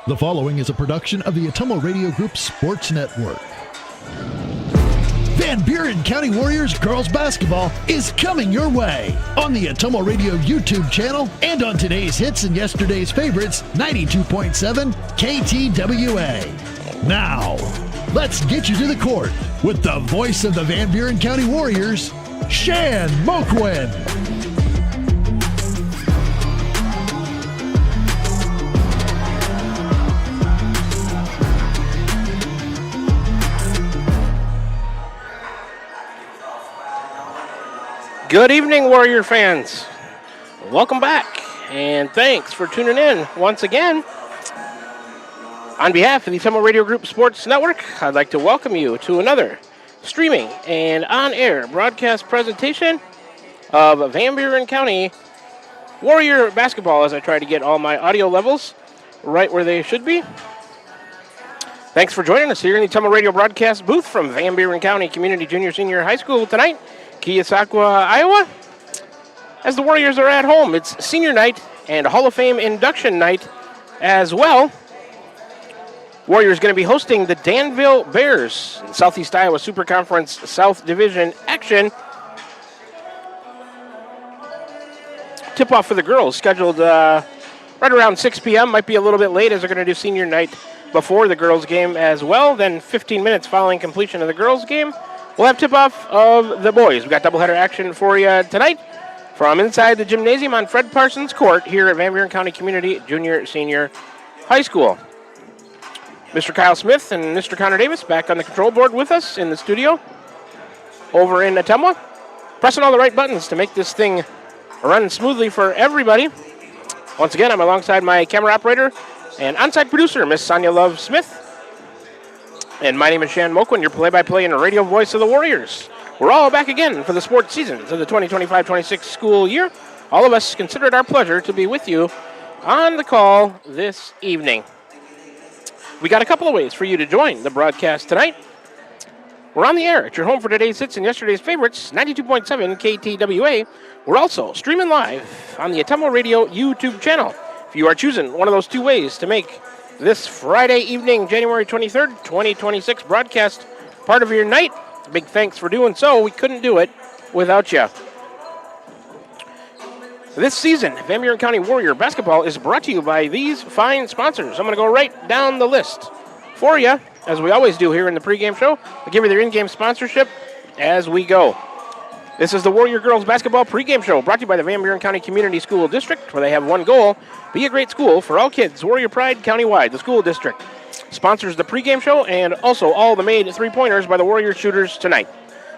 The following is a production of the Ottumwa Radio Group Sports Network. Van Buren County Warriors Girls Basketball is coming your way on the Ottumwa Radio YouTube channel and on today's hits and yesterday's favorites, 92.7 KTWA. Now, let's get you to the court with the voice of the Van Buren County Warriors, Shan Moquin. Good evening, Warrior fans. Welcome back, and thanks for tuning in once again. On behalf of the Ottumwa Radio Group Sports Network, I'd like to welcome you to another streaming and on-air broadcast presentation of Van Buren County Warrior Basketball as I try to get all my audio levels right where they should be. Thanks for joining us here in the Ottumwa Radio broadcast booth from Van Buren County Community Junior Senior High School tonight. Keosauqua, Iowa. As the Warriors are at home, it's senior night and Hall of Fame induction night as well. Warriors going to be hosting the Danville Bears in Southeast Iowa Super Conference South Division action. Tip-off for the girls scheduled right around 6 p.m. Might be a little bit late as they're going to do senior night before the girls game as well. Then 15 minutes following completion of the girls game, we'll have tip-off of the boys. We've got doubleheader action for you tonight from inside the gymnasium on Fred Parsons Court here at Van Buren County Community Junior Senior High School. Mr. Kyle Smith and Mr. Connor Davis back on the control board with us in the studio over in Ottumwa, pressing all the right buttons to make this thing run smoothly for everybody. Once again, I'm alongside my camera operator and on-site producer, Miss Sonia Love Smith. And my name is Shan Moquin, your play-by-play and radio voice of the Warriors. We're all back again for the sports seasons of the 2025-26 school year. All of us consider it our pleasure to be with you on the call this evening. We got a couple of ways for you to join the broadcast tonight. We're on the air at your home for today's hits and yesterday's favorites, 92.7 KTWA. We're also streaming live on the Ottumwa Radio YouTube channel. If you are choosing one of those two ways to make this Friday evening, January 23rd, 2026 broadcast part of your night, big thanks for doing so. We couldn't do it without you. This season, Van Buren County Warrior Basketball is brought to you by these fine sponsors. I'm going to go right down the list for you, as we always do here in the pregame show. I'll give you their in-game sponsorship as we go. This is the Warrior Girls Basketball pregame show brought to you by the Van Buren County Community School District, where they have one goal: be a great school for all kids. Warrior Pride countywide. The school district sponsors the pregame show and also all the made three-pointers by the Warrior shooters tonight.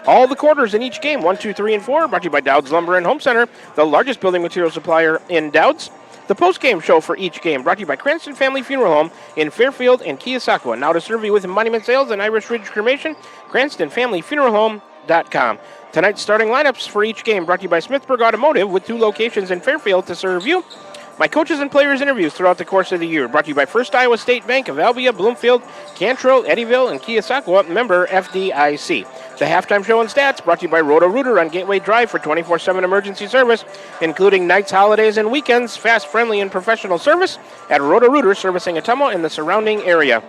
All the quarters in each game, 1, 2, 3, and 4, brought to you by Dowd's Lumber and Home Center, the largest building material supplier in Dowd's. The post-game show for each game brought to you by Cranston Family Funeral Home in Fairfield and Keosauqua. Now to serve you with monument sales and Irish Ridge Cremation, CranstonFamilyFuneralHome.com. Tonight's starting lineups for each game brought to you by Smithburg Automotive with 2 locations in Fairfield to serve you. My coaches and players interviews throughout the course of the year brought to you by First Iowa State Bank of Albia, Bloomfield, Cantrell, Eddyville, and Keosauqua, member FDIC. The halftime show and stats brought to you by Roto-Rooter on Gateway Drive for 24/7 emergency service, including nights, holidays, and weekends. Fast, friendly, and professional service at Roto-Rooter, servicing Ottumwa and the surrounding area.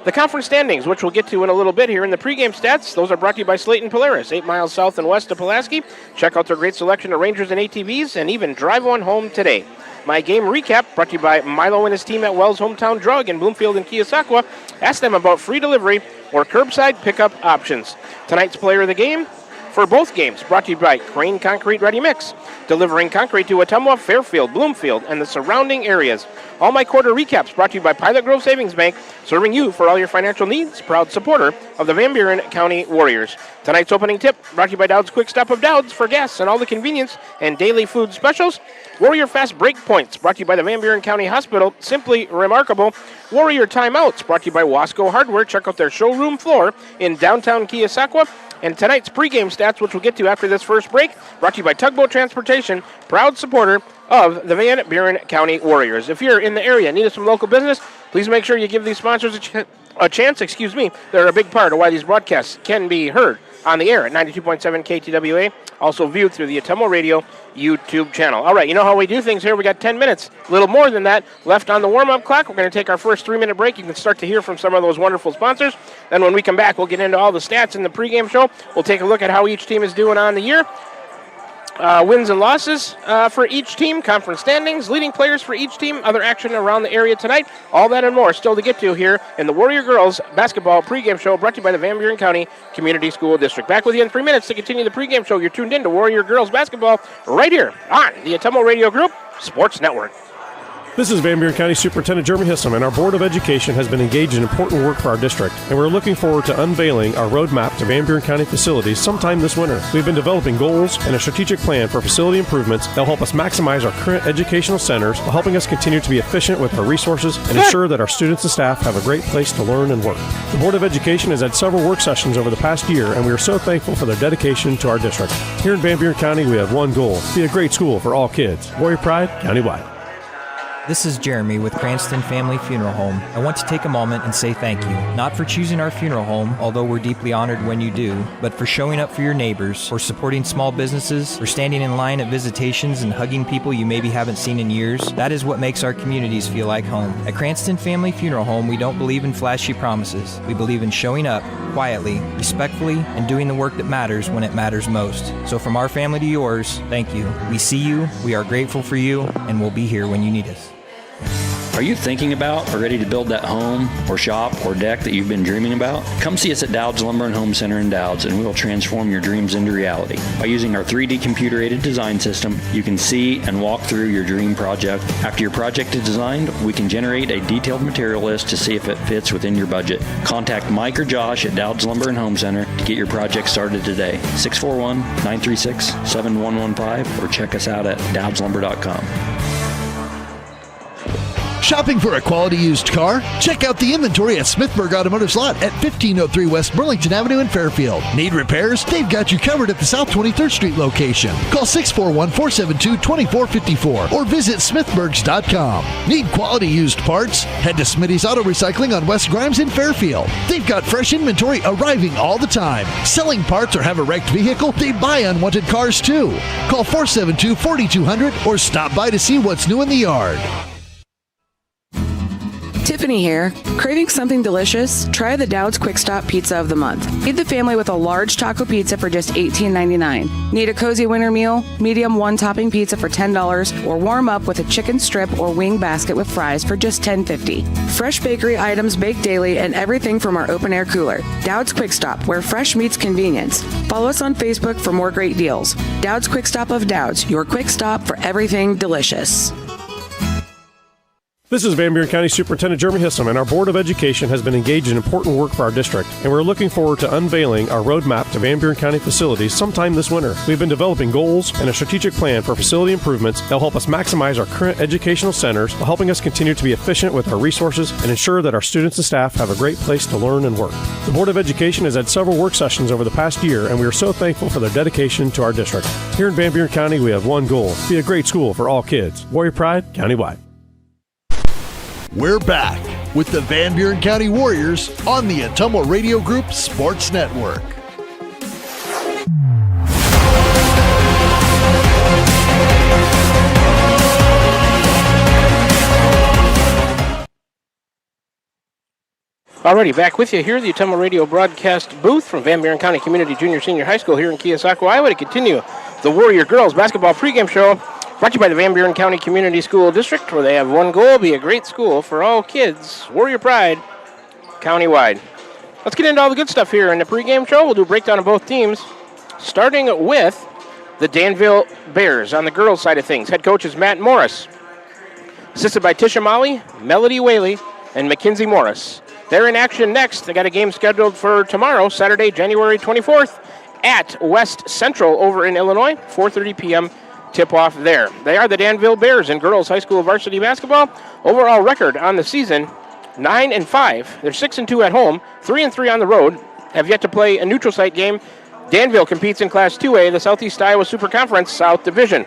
The conference standings, which we'll get to in a little bit here in the pregame stats, those are brought to you by Slayton Polaris, 8 miles south and west of Pulaski. Check out their great selection of Rangers and ATVs, and even drive one home today. My game recap brought to you by Milo and his team at Wells Hometown Drug in Bloomfield and Keosauqua. Ask them about free delivery or curbside pickup options. Tonight's player of the game for both games brought to you by Crane Concrete Ready Mix, delivering concrete to Ottumwa, Fairfield, Bloomfield, and the surrounding areas. All my quarter recaps brought to you by Pilot Grove Savings Bank, serving you for all your financial needs. Proud supporter of the Van Buren County Warriors. Tonight's opening tip brought to you by Dowd's Quick Stop of Dowd's for gas and all the convenience and daily food specials. Warrior Fast Break Points brought to you by the Van Buren County Hospital. Simply remarkable. Warrior Timeouts brought to you by Wasco Hardware. Check out their showroom floor in downtown Keosauqua. And tonight's pregame stats, which we'll get to after this first break, brought to you by Tugboat Transportation, proud supporter of the Van Buren County Warriors. If you're in the area and need some local business, please make sure you give these sponsors a chance. They're a big part of why these broadcasts can be heard on the air at 92.7 KTWA, also viewed through the Atomo Radio YouTube channel. All right, you know how we do things here. We got 10 minutes, a little more than that, left on the warm-up clock. We're going to take our first 3-minute break. You can start to hear from some of those wonderful sponsors. Then when we come back, we'll get into all the stats in the pregame show. We'll take a look at how each team is doing on the year. Wins and losses for each team, conference standings, leading players for each team, other action around the area tonight, all that and more still to get to here in the Warrior Girls Basketball pregame show brought to you by the Van Buren County Community School District. Back with you in 3 minutes to continue the pregame show. You're tuned in to Warrior Girls Basketball right here on the Atomo Radio Group Sports Network. This is Van Buren County Superintendent Jeremy Hissom, and our Board of Education has been engaged in important work for our district, and we're looking forward to unveiling our roadmap to Van Buren County facilities sometime this winter. We've been developing goals and a strategic plan for facility improvements that will help us maximize our current educational centers while helping us continue to be efficient with our resources and ensure that our students and staff have a great place to learn and work. The Board of Education has had several work sessions over the past year, and we are so thankful for their dedication to our district. Here in Van Buren County, we have one goal: be a great school for all kids. Warrior Pride, countywide. This is Jeremy with Cranston Family Funeral Home. I want to take a moment and say thank you, not for choosing our funeral home, although we're deeply honored when you do, but for showing up for your neighbors, for supporting small businesses, for standing in line at visitations and hugging people you maybe haven't seen in years. That is what makes our communities feel like home. At Cranston Family Funeral Home, we don't believe in flashy promises. We believe in showing up quietly, respectfully, and doing the work that matters when it matters most. So from our family to yours, thank you. We see you, we are grateful for you, and we'll be here when you need us. Are you thinking about or ready to build that home or shop or deck that you've been dreaming about? Come see us at Dowd's Lumber and Home Center in Dowd's, and we will transform your dreams into reality. By using our 3D computer-aided design system, you can see and walk through your dream project. After your project is designed, we can generate a detailed material list to see if it fits within your budget. Contact Mike or Josh at Dowd's Lumber and Home Center to get your project started today. 641-936-7115 or check us out at dowdslumber.com. Shopping for a quality used car? Check out the inventory at Smithburg Automotive Lot at 1503 West Burlington Avenue in Fairfield. Need repairs? They've got you covered at the South 23rd Street location. Call 641-472-2454 or visit smithburgs.com. Need quality used parts? Head to Smitty's Auto Recycling on West Grimes in Fairfield. They've got fresh inventory arriving all the time. Selling parts or have a wrecked vehicle? They buy unwanted cars too. Call 472-4200 or stop by to see what's new in the yard. Tiffany here. Craving something delicious? Try the Dowd's Quick Stop Pizza of the Month. Feed the family with a large taco pizza for just $18.99. Need a cozy winter meal? Medium one-topping pizza for $10, or warm up with a chicken strip or wing basket with fries for just $10.50. Fresh bakery items baked daily and everything from our open-air cooler. Dowd's Quick Stop, where fresh meets convenience. Follow us on Facebook for more great deals. Dowd's Quick Stop of Dowd's, your quick stop for everything delicious. This is Van Buren County Superintendent Jeremy Hissom, and our Board of Education has been engaged in important work for our district, and we're looking forward to unveiling our roadmap to Van Buren County facilities sometime this winter. We've been developing goals and a strategic plan for facility improvements that will help us maximize our current educational centers while helping us continue to be efficient with our resources and ensure that our students and staff have a great place to learn and work. The Board of Education has had several work sessions over the past year, and we are so thankful for their dedication to our district. Here in Van Buren County, we have one goal: be a great school for all kids. Warrior Pride, countywide. We're back with the Van Buren County Warriors on the Atomo Radio Group Sports Network. Alrighty, back with you here at the Atomo Radio broadcast booth from Van Buren County Community Junior Senior High School here in Keosauqua, Iowa, to continue the Warrior Girls Basketball pregame show. Brought to you by the Van Buren County Community School District, where they have one goal: be a great school for all kids. Warrior Pride, countywide. Let's get into all the good stuff here in the pregame show. We'll do a breakdown of both teams, starting with the Danville Bears on the girls' side of things. Head coach is Matt Morris, assisted by Tisha Molly, Melody Whaley, and Mackenzie Morris. They're in action next. They got a game scheduled for tomorrow, Saturday, January 24th, at West Central over in Illinois, 4:30 p.m. tip-off there. They are the Danville Bears in girls high school varsity basketball. Overall record on the season, 9-5. They're 6-2 at home, 3-3 on the road. Have yet to play a neutral site game. Danville competes in Class 2A, the Southeast Iowa Super Conference South Division.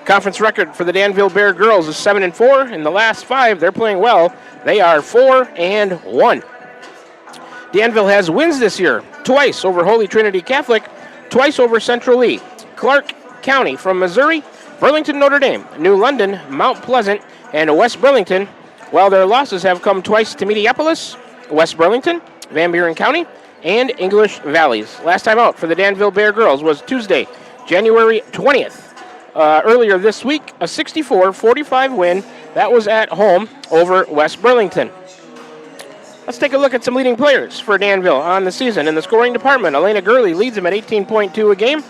Conference record for the Danville Bear girls is 7-4. In the last 5, they're playing well. They are 4-1. Danville has wins this year, twice over Holy Trinity Catholic, twice over Central Lee, Clark County from Missouri, Burlington Notre Dame, New London, Mount Pleasant, and West Burlington, while their losses have come twice to Mediapolis, West Burlington, Van Buren County, and English Valleys. Last time out for the Danville Bear Girls was Tuesday, January 20th. Earlier this week, a 64-45 win. That was at home over West Burlington. Let's take a look at some leading players for Danville on the season. In the scoring department, Elena Gurley leads them at 18.2 a game.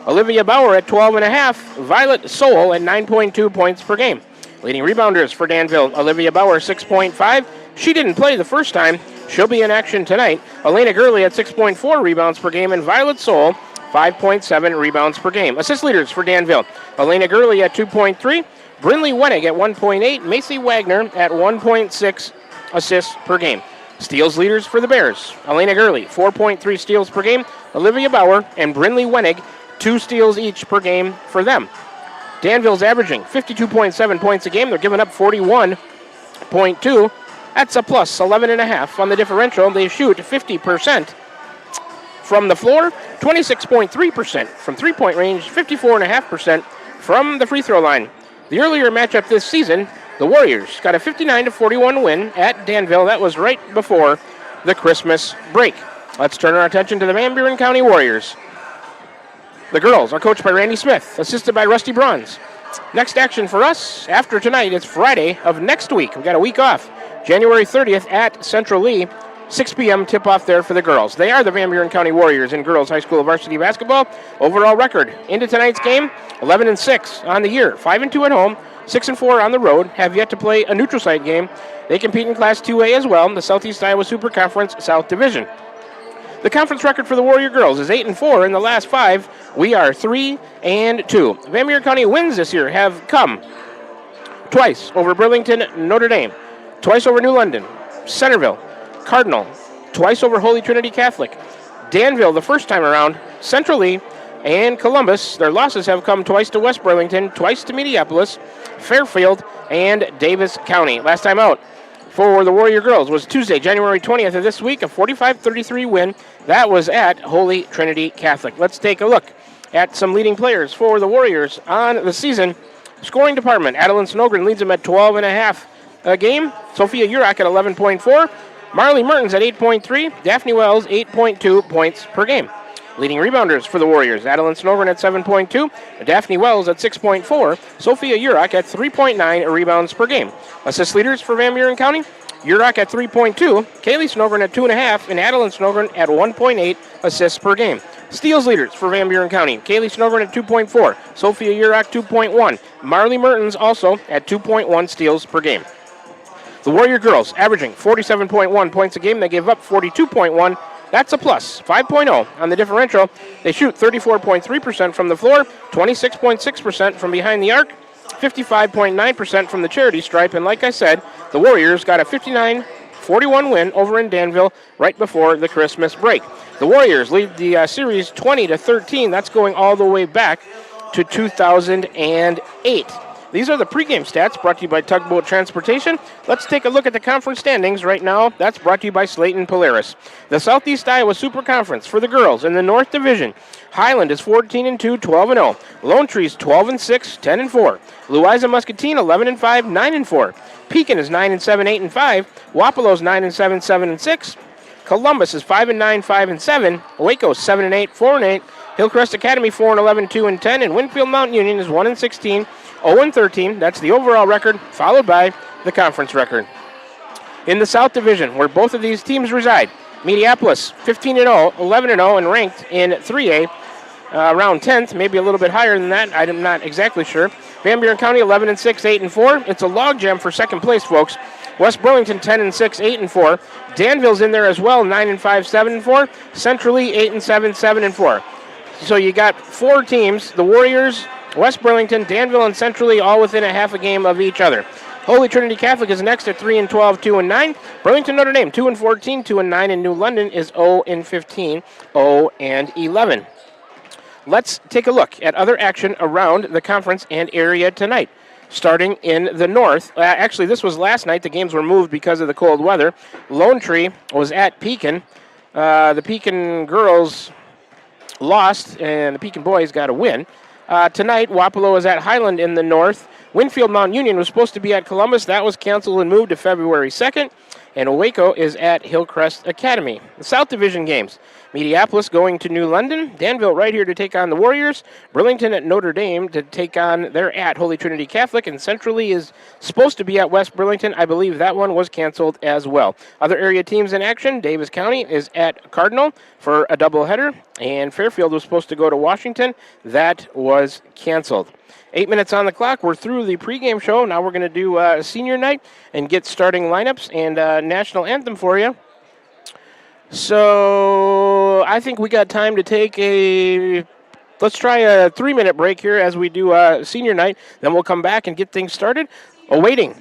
Olivia Bauer at 12.5. Violet Sowell at 9.2 points per game. Leading rebounders for Danville, Olivia Bauer 6.5. She didn't play the first time. She'll be in action tonight. Elena Gurley at 6.4 rebounds per game, and Violet Sowell 5.7 rebounds per game. Assist leaders for Danville, Elena Gurley at 2.3. Brinley Wenig at 1.8. Macy Wagner at 1.6 assists per game. Steals leaders for the Bears, Elena Gurley 4.3 steals per game. Olivia Bauer and Brinley Wenig 2 steals each per game for them. Danville's averaging 52.7 points a game. They're giving up 41.2. That's a plus 11.5 on the differential. They shoot 50% from the floor, 26.3% from three-point range, 54.5% from the free throw line. The earlier matchup this season, the Warriors got a 59-41 win at Danville. That was right before the Christmas break. Let's turn our attention to the Van Buren County Warriors. The girls are coached by Randy Smith, assisted by Rusty Bronze. Next action for us after tonight is Friday of next week. We've got a week off. January 30th at Central Lee, 6 p.m. tip-off there for the girls. They are the Van Buren County Warriors in girls high school varsity basketball. Overall record into tonight's game, 11-6 on the year, 5-2 at home, 6-4 on the road. Have yet to play a neutral site game. They compete in Class 2A as well, the Southeast Iowa Super Conference South Division. The conference record for the Warrior girls is 8-4 in the last 5. We are 3-2. Van Buren County wins this year have come twice over Burlington Notre Dame, twice over New London, Centerville, Cardinal, twice over Holy Trinity Catholic, Danville the first time around, Central Lee, and Columbus. Their losses have come twice to West Burlington, twice to Mediapolis, Fairfield, and Davis County. Last time out for the Warrior girls was Tuesday, January 20th of this week, a 45-33 win. That was at Holy Trinity Catholic. Let's take a look at some leading players for the Warriors on the season. Scoring department, Adeline Snogren leads them at 12.5 a game. Sophia Urach at 11.4. Marley Mertens at 8.3. Daphne Wells, 8.2 points per game. Leading rebounders for the Warriors, Adeline Snogren at 7.2. Daphne Wells at 6.4. Sophia Urach at 3.9 rebounds per game. Assist leaders for Van Buren County, Urach at 3.2. Kaylee Snogren at 2.5. And Adeline Snogren at 1.8 assists per game. Steals leaders for Van Buren County, Kaylee Snogren at 2.4. Sophia Urach 2.1. Marley Mertens also at 2.1 steals per game. The Warrior girls averaging 47.1 points a game. They gave up 42.1. That's a plus, 5.0 on the differential. They shoot 34.3% from the floor, 26.6% from behind the arc, 55.9% from the charity stripe. And like I said, the Warriors got a 59-41 win over in Danville right before the Christmas break. The Warriors lead the series 20-13. That's going all the way back to 2008. These are the pregame stats brought to you by Tugboat Transportation. Let's take a look at the conference standings right now. That's brought to you by Slayton Polaris. The Southeast Iowa Super Conference for the girls in the North Division. Highland is 14-2, 12-0. Lone Tree's 12-6, 10-4. Louisa Muscatine 11-5, 9-4. Pekin is 9-7, 8-5. Wapalo's 9-7, 7-6. Columbus is 5-9, 5-7. Waco 7-8, 4-8. Hillcrest Academy 4-11, 2-10. And Winfield Mountain Union is 1-16. 0-13, that's the overall record, followed by the conference record. In the South Division, where both of these teams reside, Mediapolis 15-0, 11-0, and ranked in 3A, around 10th, maybe a little bit higher than that, I'm not exactly sure. Van Buren County 11-6, 8-4. It's a logjam for second place, folks. West Burlington 10-6, 8-4. Danville's in there as well, 9-5, 7-4. Central Lee 8-7, 7-4. So you got 4 teams, the Warriors, West Burlington, Danville, and Central Lee all within a half a game of each other. Holy Trinity Catholic is next at 3-12, 2-9. Burlington Notre Dame 2-14, 2-9, and New London is 0-15, 0-11. Let's take a look at other action around the conference and area tonight. Starting in the north, actually this was last night. The games were moved because of the cold weather. Lone Tree was at Pekin. The Pekin girls lost, and the Pekin boys got a win. Tonight, Wapello is at Highland in the north. Winfield Mount Union was supposed to be at Columbus. That was canceled and moved to February 2nd. And Waco is at Hillcrest Academy. The South Division games. Mediapolis going to New London. Danville right here to take on the Warriors. Burlington at Notre Dame to take on their at Holy Trinity Catholic. And Centrally is supposed to be at West Burlington. I believe that one was canceled as well. Other area teams in action. Davis County is at Cardinal for a doubleheader. And Fairfield was supposed to go to Washington. That was canceled. 8 minutes on the clock. We're through the pregame show. Now we're going to do senior night and get starting lineups and national anthem for you. So I think we got time to take let's try a 3-minute break here as we do senior night. Then we'll come back and get things started. Awaiting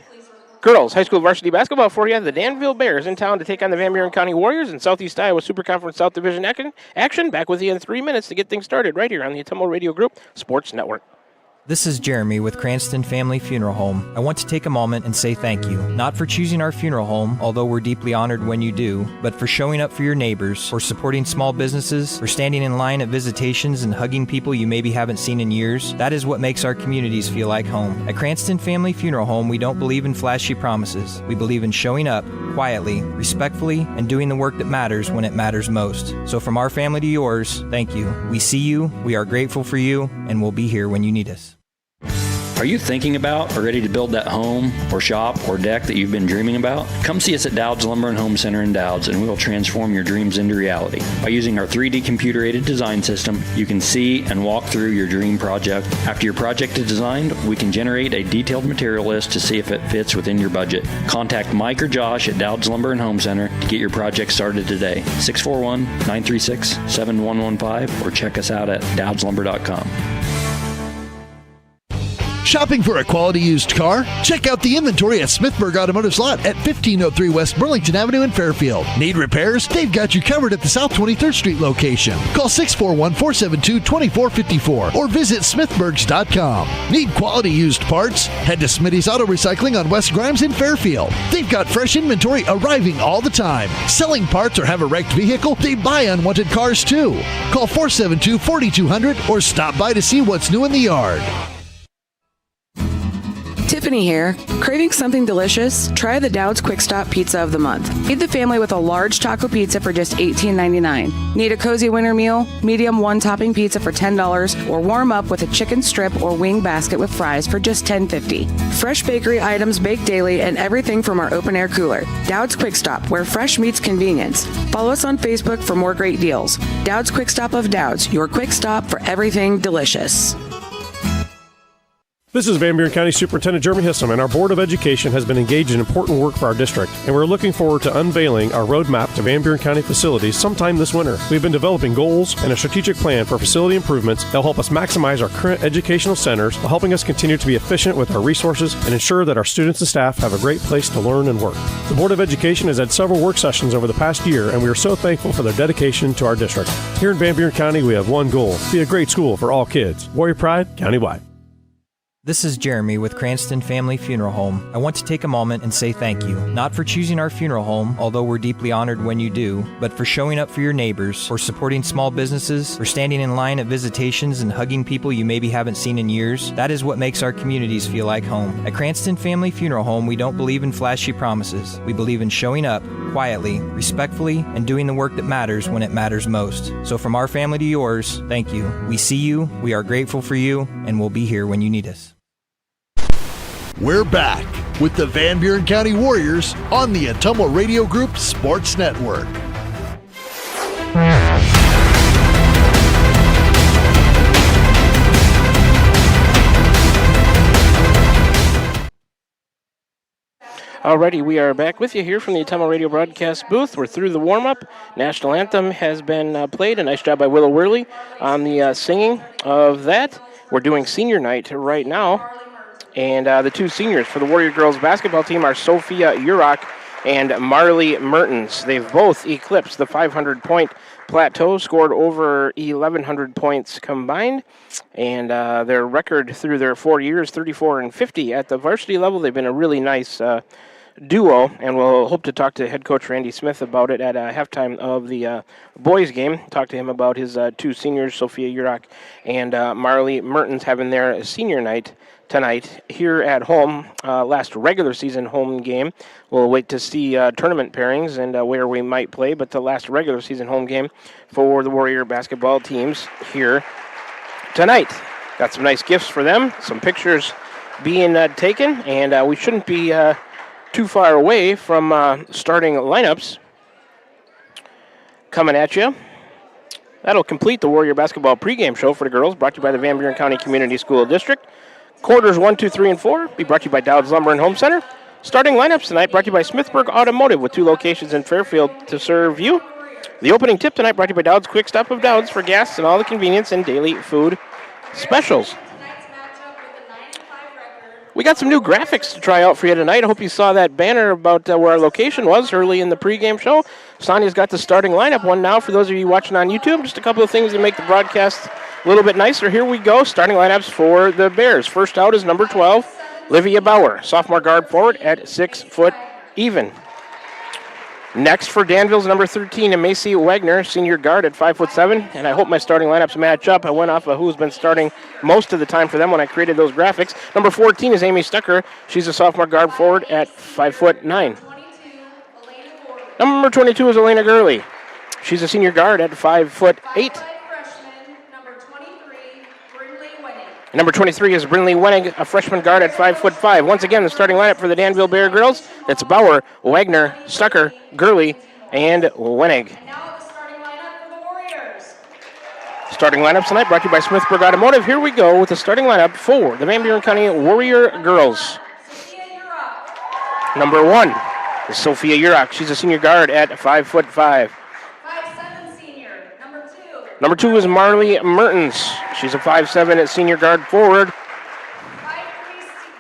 girls high school varsity basketball for you. The Danville Bears in town to take on the Van Buren County Warriors in Southeast Iowa Super Conference South Division action. Back with you in 3 minutes to get things started right here on the Atumo Radio Group Sports Network. This is Jeremy with Cranston Family Funeral Home. I want to take a moment and say thank you, not for choosing our funeral home, although we're deeply honored when you do, but for showing up for your neighbors, for supporting small businesses, for standing in line at visitations and hugging people you maybe haven't seen in years. That is what makes our communities feel like home. At Cranston Family Funeral Home, we don't believe in flashy promises. We believe in showing up quietly, respectfully, and doing the work that matters when it matters most. So from our family to yours, thank you. We see you, we are grateful for you, and we'll be here when you need us. Are you thinking about or ready to build that home or shop or deck that you've been dreaming about? Come see us at Dowd's Lumber and Home Center in Dowd's, and we will transform your dreams into reality. By using our 3D computer-aided design system, you can see and walk through your dream project. After your project is designed, we can generate a detailed material list to see if it fits within your budget. Contact Mike or Josh at Dowd's Lumber and Home Center to get your project started today. 641-936-7115 or check us out at dowdslumber.com. Shopping for a quality used car? Check out the inventory at Smithburg Automotive's lot at 1503 West Burlington Avenue in Fairfield. Need repairs? They've got you covered at the South 23rd Street location. Call 641-472-2454 or visit smithburgs.com. Need quality used parts? Head to Smitty's Auto Recycling on West Grimes in Fairfield. They've got fresh inventory arriving all the time. Selling parts or have a wrecked vehicle? They buy unwanted cars too. Call 472-4200 or stop by to see what's new in the yard. Tiffany here. Craving something delicious? Try the Dowd's Quick Stop Pizza of the Month. Feed the family with a large taco pizza for just $18.99. Need a cozy winter meal? Medium one-topping pizza for $10, or warm up with a chicken strip or wing basket with fries for just $10.50. Fresh bakery items baked daily and everything from our open-air cooler. Dowd's Quick Stop, where fresh meets convenience. Follow us on Facebook for more great deals. Dowd's Quick Stop of Dowd's, your quick stop for everything delicious. This is Van Buren County Superintendent Jeremy Hissom, and our Board of Education has been engaged in important work for our district, and we're looking forward to unveiling our roadmap to Van Buren County facilities sometime this winter. We've been developing goals and a strategic plan for facility improvements that will help us maximize our current educational centers while helping us continue to be efficient with our resources and ensure that our students and staff have a great place to learn and work. The Board of Education has had several work sessions over the past year, and we are so thankful for their dedication to our district. Here in Van Buren County, we have one goal: be a great school for all kids. Warrior Pride, countywide. This is Jeremy with Cranston Family Funeral Home. I want to take a moment and say thank you, not for choosing our funeral home, although we're deeply honored when you do, but for showing up for your neighbors, for supporting small businesses, for standing in line at visitations and hugging people you maybe haven't seen in years. That is what makes our communities feel like home. At Cranston Family Funeral Home, we don't believe in flashy promises. We believe in showing up quietly, respectfully, and doing the work that matters when it matters most. So from our family to yours, thank you. We see you, we are grateful for you, and we'll be here when you need us. We're back with the Van Buren County Warriors on the Atumo Radio Group Sports Network. Alrighty, we are back with you here from the Atumo Radio broadcast booth. We're through the warm-up. National anthem has been played. A nice job by Willow Worley on the singing of that. We're doing senior night right now. And the two seniors for the Warrior Girls Basketball team are Sophia Urach and Marley Mertens. They've both eclipsed the 500-point plateau, scored over 1,100 points combined. And their record through their 4 years, 34-50 at the varsity level. They've been a really nice duo, and we'll hope to talk to head coach Randy Smith about it at halftime of the boys game. Talk to him about his two seniors, Sophia Urach and Marley Mertens, having their senior night tonight here at home. Last regular season home game. We'll wait to see tournament pairings and where we might play, but the last regular season home game for the Warrior basketball teams here tonight. Got some nice gifts for them, some pictures being taken, and we shouldn't be too far away from starting lineups coming at you. That'll complete the Warrior basketball pregame show for the girls, brought to you by the Van Buren County Community School District. Quarters 1, 2, 3, and 4 be brought to you by Dowd's Lumber and Home Center. Starting lineups tonight brought to you by Smithburg Automotive with 2 locations in Fairfield to serve you. The opening tip tonight brought to you by Dowd's Quick Stop of Dowd's for gas and all the convenience and daily food specials. We got some new graphics to try out for you tonight. I hope you saw that banner about where our location was early in the pregame show. Sonia's got the starting lineup one now for those of you watching on YouTube. Just a couple of things to make the broadcast a little bit nicer. Here we go. Starting lineups for the Bears. First out is number 12, Livia Bauer, sophomore guard forward at 6 foot even. Next for Danville's number 13, Macy Wagner, senior guard at 5'7", and I hope my starting lineups match up. I went off of who's been starting most of the time for them when I created those graphics. Number 14 is Amy Stucker. She's a sophomore guard forward at 5'9". Number 22 is Elena Gurley. She's a senior guard at 5'8". Number 23 is Brinley Wenig, a freshman guard at 5'5". Once again, the starting lineup for the Danville Bear girls, that's Bauer, Wagner, Stucker, Gurley, and Wenig. And now the starting lineup for the Warriors. Starting lineup tonight brought to you by Smithburg Automotive. Here we go with the starting lineup for the Van Buren County Warrior girls. Sophia Urach. Number 1 is Sophia Urach. She's a senior guard at 5'5". 5'7" senior. Number 2. Number 2 is Marley Mertens. She's a 5'7" at senior guard forward. 5'3"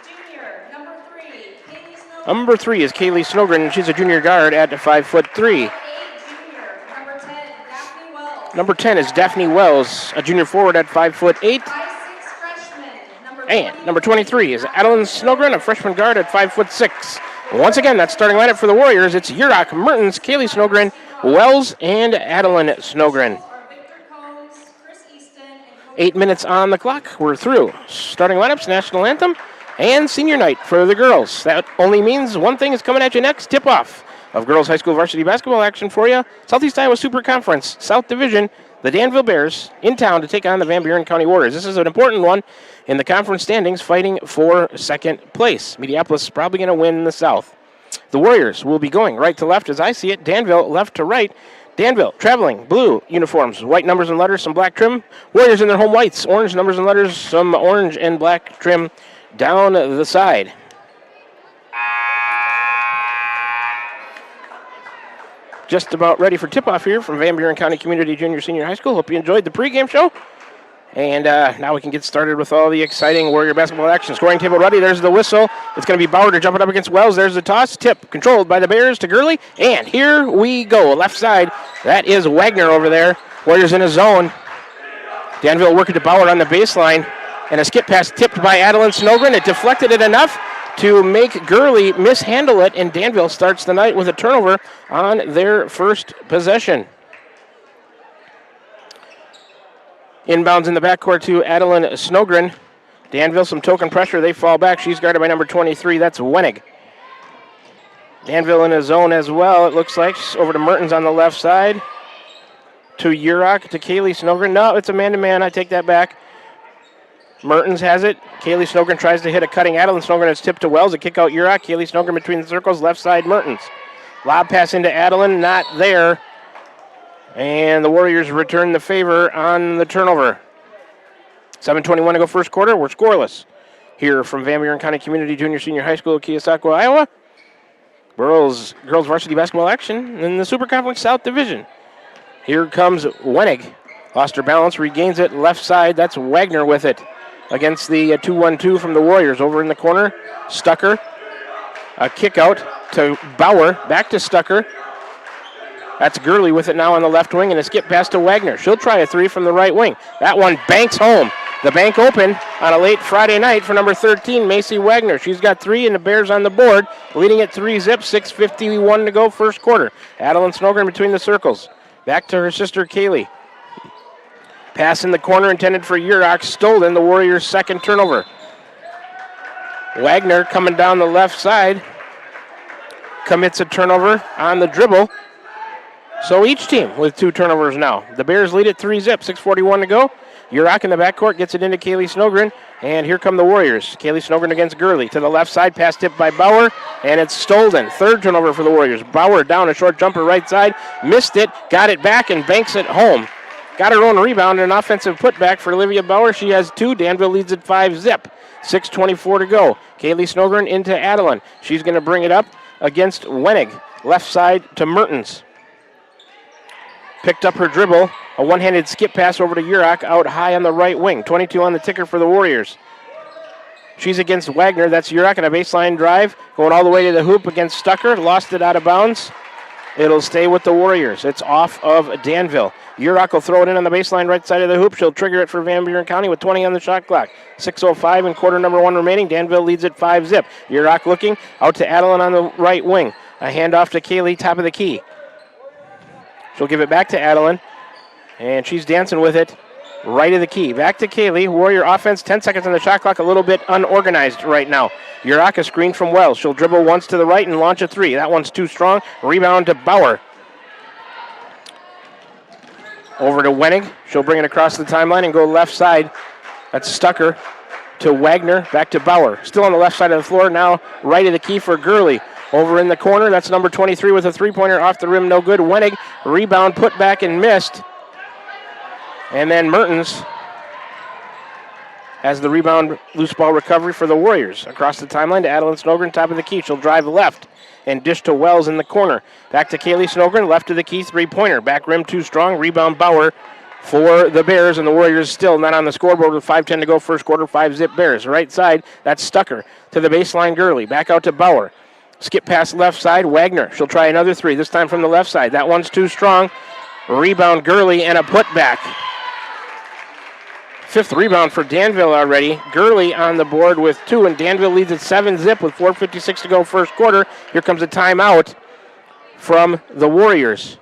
junior. Number 3, Kaylee Snowden. Number 3 is Kaylee Snowgren. She's a junior guard at 5'3". 8 junior. Number 10, Daphne Wells. Number 10 is Daphne Wells, a junior forward at 5'8". 5'6" freshman. And number 23 is Adeline Snowgren, a freshman guard at 5'6". Once again, that's starting lineup for the Warriors. It's Urach, Mertens, Kaylee Snowgren, Wells, and Adeline Snowgren. 8 minutes on the clock. We're through. Starting lineups, national anthem, and senior night for the girls. That only means one thing is coming at you next. Tip-off of girls high school varsity basketball action for you. Southeast Iowa Super Conference, South Division, the Danville Bears in town to take on the Van Buren County Warriors. This is an important one in the conference standings, fighting for second place. Mediapolis is probably going to win in the South. The Warriors will be going right to left as I see it. Danville left to right. Danville traveling blue uniforms, white numbers and letters, some black trim. Warriors in their home whites, orange numbers and letters, some orange and black trim down the side. Just about ready for tip-off here from Van Buren County Community Junior Senior High School. Hope you enjoyed the pregame show. And now we can get started with all the exciting Warrior basketball action. Scoring table ready. There's the whistle. It's going to be Bauer to jump it up against Wells. There's the toss. Tip controlled by the Bears to Gurley. And here we go. Left side. That is Wagner over there. Warriors in a zone. Danville working to Bauer on the baseline. And a skip pass tipped by Adeline Snowgren. It deflected it enough to make Gurley mishandle it. And Danville starts the night with a turnover on their first possession. Inbounds in the backcourt to Adeline Snowgren. Danville, some token pressure. They fall back. She's guarded by number 23. That's Wenig. Danville in a zone as well, it looks like. Over to Mertens on the left side. To Urach, to Kaylee Snowgren. No, it's a man-to-man. I take that back. Mertens has it. Kaylee Snowgren tries to hit a cutting Adeline Snowgren. It's tipped to Wells. A kick out Urach. Kaylee Snowgren between the circles. Left side, Mertens. Lob pass into Adeline. Not there. And the Warriors return the favor on the turnover. 7:21 to go first quarter. We're scoreless here from Van Buren County Community Junior Senior High School, Keosauqua, Iowa. Girls varsity basketball action in the Super Conference South Division. Here comes Wenig. Lost her balance, regains it left side. That's Wagner with it against the 2-1-2 from the Warriors. Over in the corner, Stucker. A kick out to Bauer. Back to Stucker. That's Gurley with it now on the left wing, and a skip pass to Wagner. She'll try a three from the right wing. That one banks home. The bank open on a late Friday night for number 13, Macy Wagner. She's got 3, and the Bears on the board, leading at 3-zip, 6:51 to go, first quarter. Adeline Snogren between the circles. Back to her sister, Kaylee. Pass in the corner intended for Yurok, stolen, the Warriors' second turnover. Wagner coming down the left side, commits a turnover on the dribble. So each team with 2 turnovers now. The Bears lead at 3-zip, 6:41 to go. Yurok in the backcourt gets it into Kaylee Snogren, and here come the Warriors. Kaylee Snogren against Gurley. To the left side, pass tipped by Bauer, and it's stolen. Third turnover for the Warriors. Bauer down a short jumper right side, missed it, got it back, and banks it home. Got her own rebound and an offensive putback for Olivia Bauer. She has 2. Danville leads at 5-zip. 6:24 to go. Kaylee Snogren into Adeline. She's going to bring it up against Wenig. Left side to Mertens. Picked up her dribble. A one-handed skip pass over to Yurok out high on the right wing. 22 on the ticker for the Warriors. She's against Wagner. That's Yurok on a baseline drive. Going all the way to the hoop against Stucker. Lost it out of bounds. It'll stay with the Warriors. It's off of Danville. Yurok will throw it in on the baseline right side of the hoop. She'll trigger it for Van Buren County with 20 on the shot clock. 6:05 in quarter number 1 remaining. Danville leads at 5-zip. Yurok looking out to Adeline on the right wing. A handoff to Kaylee, top of the key. She'll give it back to Adeline, and she's dancing with it right of the key. Back to Kaylee. Warrior offense, 10 seconds on the shot clock, a little bit unorganized right now. Yurok a screen from Wells. She'll dribble once to the right and launch a 3. That one's too strong. Rebound to Bauer. Over to Wenig. She'll bring it across the timeline and go left side. That's Stucker to Wagner. Back to Bauer. Still on the left side of the floor. Now right of the key for Gurley. Over in the corner, that's number 23 with a three-pointer off the rim, no good. Wenig, rebound, put back and missed. And then Mertens has the rebound, loose ball recovery for the Warriors. Across the timeline to Adeline Snogren, top of the key. She'll drive left and dish to Wells in the corner. Back to Kaylee Snogren, left of the key, three-pointer. Back rim too strong, rebound Bauer for the Bears, and the Warriors still not on the scoreboard with 5:10 to go, first quarter, 5-zip Bears. Right side, that's Stucker to the baseline, Gurley. Back out to Bauer. Skip pass left side, Wagner. She'll try another 3, this time from the left side. That one's too strong. Rebound Gurley and a putback. 5th rebound for Danville already. Gurley on the board with 2, and Danville leads at 7-zip with 4:56 to go first quarter. Here comes a timeout from the Warriors.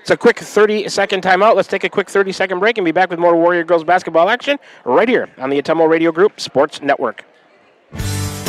It's a quick 30-second timeout. Let's take a quick 30-second break and be back with more Warrior Girls Basketball action right here on the Atumo Radio Group Sports Network.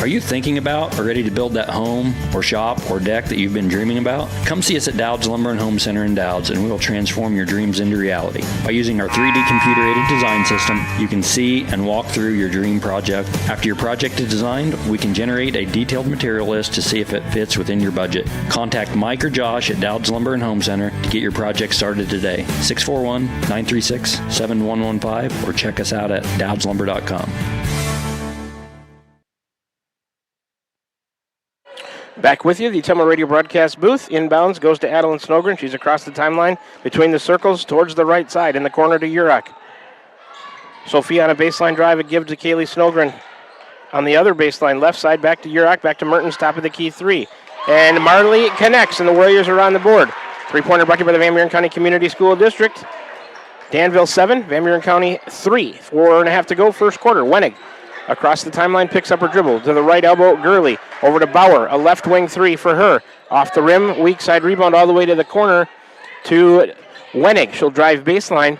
Are you thinking about or ready to build that home or shop or deck that you've been dreaming about? Come see us at Dowd's Lumber and Home Center in Dowd's, and we will transform your dreams into reality. By using our 3D computer-aided design system, you can see and walk through your dream project. After your project is designed, we can generate a detailed material list to see if it fits within your budget. Contact Mike or Josh at Dowd's Lumber and Home Center to get your project started today. 641-936-7115, or check us out at dowdslumber.com. Back with you, the Atumo Radio broadcast booth. Inbounds goes to Adeline Snogren. She's across the timeline between the circles towards the right side in the corner to Yurok. Sophia on a baseline drive, a give to Kaylee Snogren. On the other baseline, left side, back to Yurok, back to Mertens, top of the key 3. And Marley connects, and the Warriors are on the board. Three-pointer brought to you by the Van Buren County Community School District. Danville 7, Van Buren County 3. 4.5 to go, first quarter. Wenig across the timeline, picks up her dribble. To the right elbow, Gurley. Over to Bauer, a left wing 3 for her. Off the rim, weak side rebound all the way to the corner to Wenig. She'll drive baseline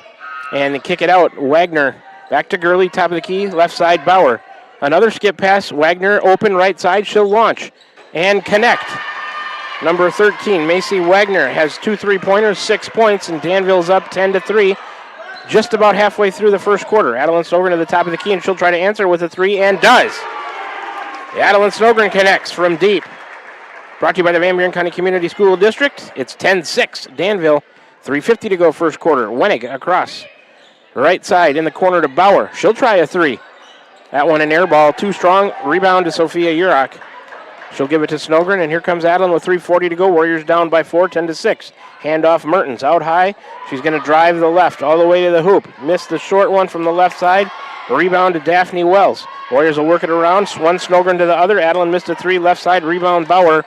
and kick it out. Wagner back to Gurley, top of the key, left side, Bauer. Another skip pass, Wagner open right side. She'll launch and connect. Number 13, Macy Wagner, has 2 3-pointers, 6 points, and Danville's up 10-3. Just about halfway through the first quarter. Adeline Snogren to the top of the key, and she'll try to answer with a 3, and does. Adeline Snogren connects from deep. Brought to you by the Van Buren County Community School District. It's 10-6, Danville. 3:50 to go first quarter. Wenig across. Right side in the corner to Bauer. She'll try a 3. That one an air ball, too strong. Rebound to Sophia Yurok. She'll give it to Snogren, and here comes Adeline with 3:40 to go. Warriors down by 4, 10-6. Handoff Mertens out high. She's going to drive the left all the way to the hoop. Missed the short one from the left side. Rebound to Daphne Wells. Warriors will work it around. One Snogren to the other. Adeline missed a 3, left side. Rebound Bauer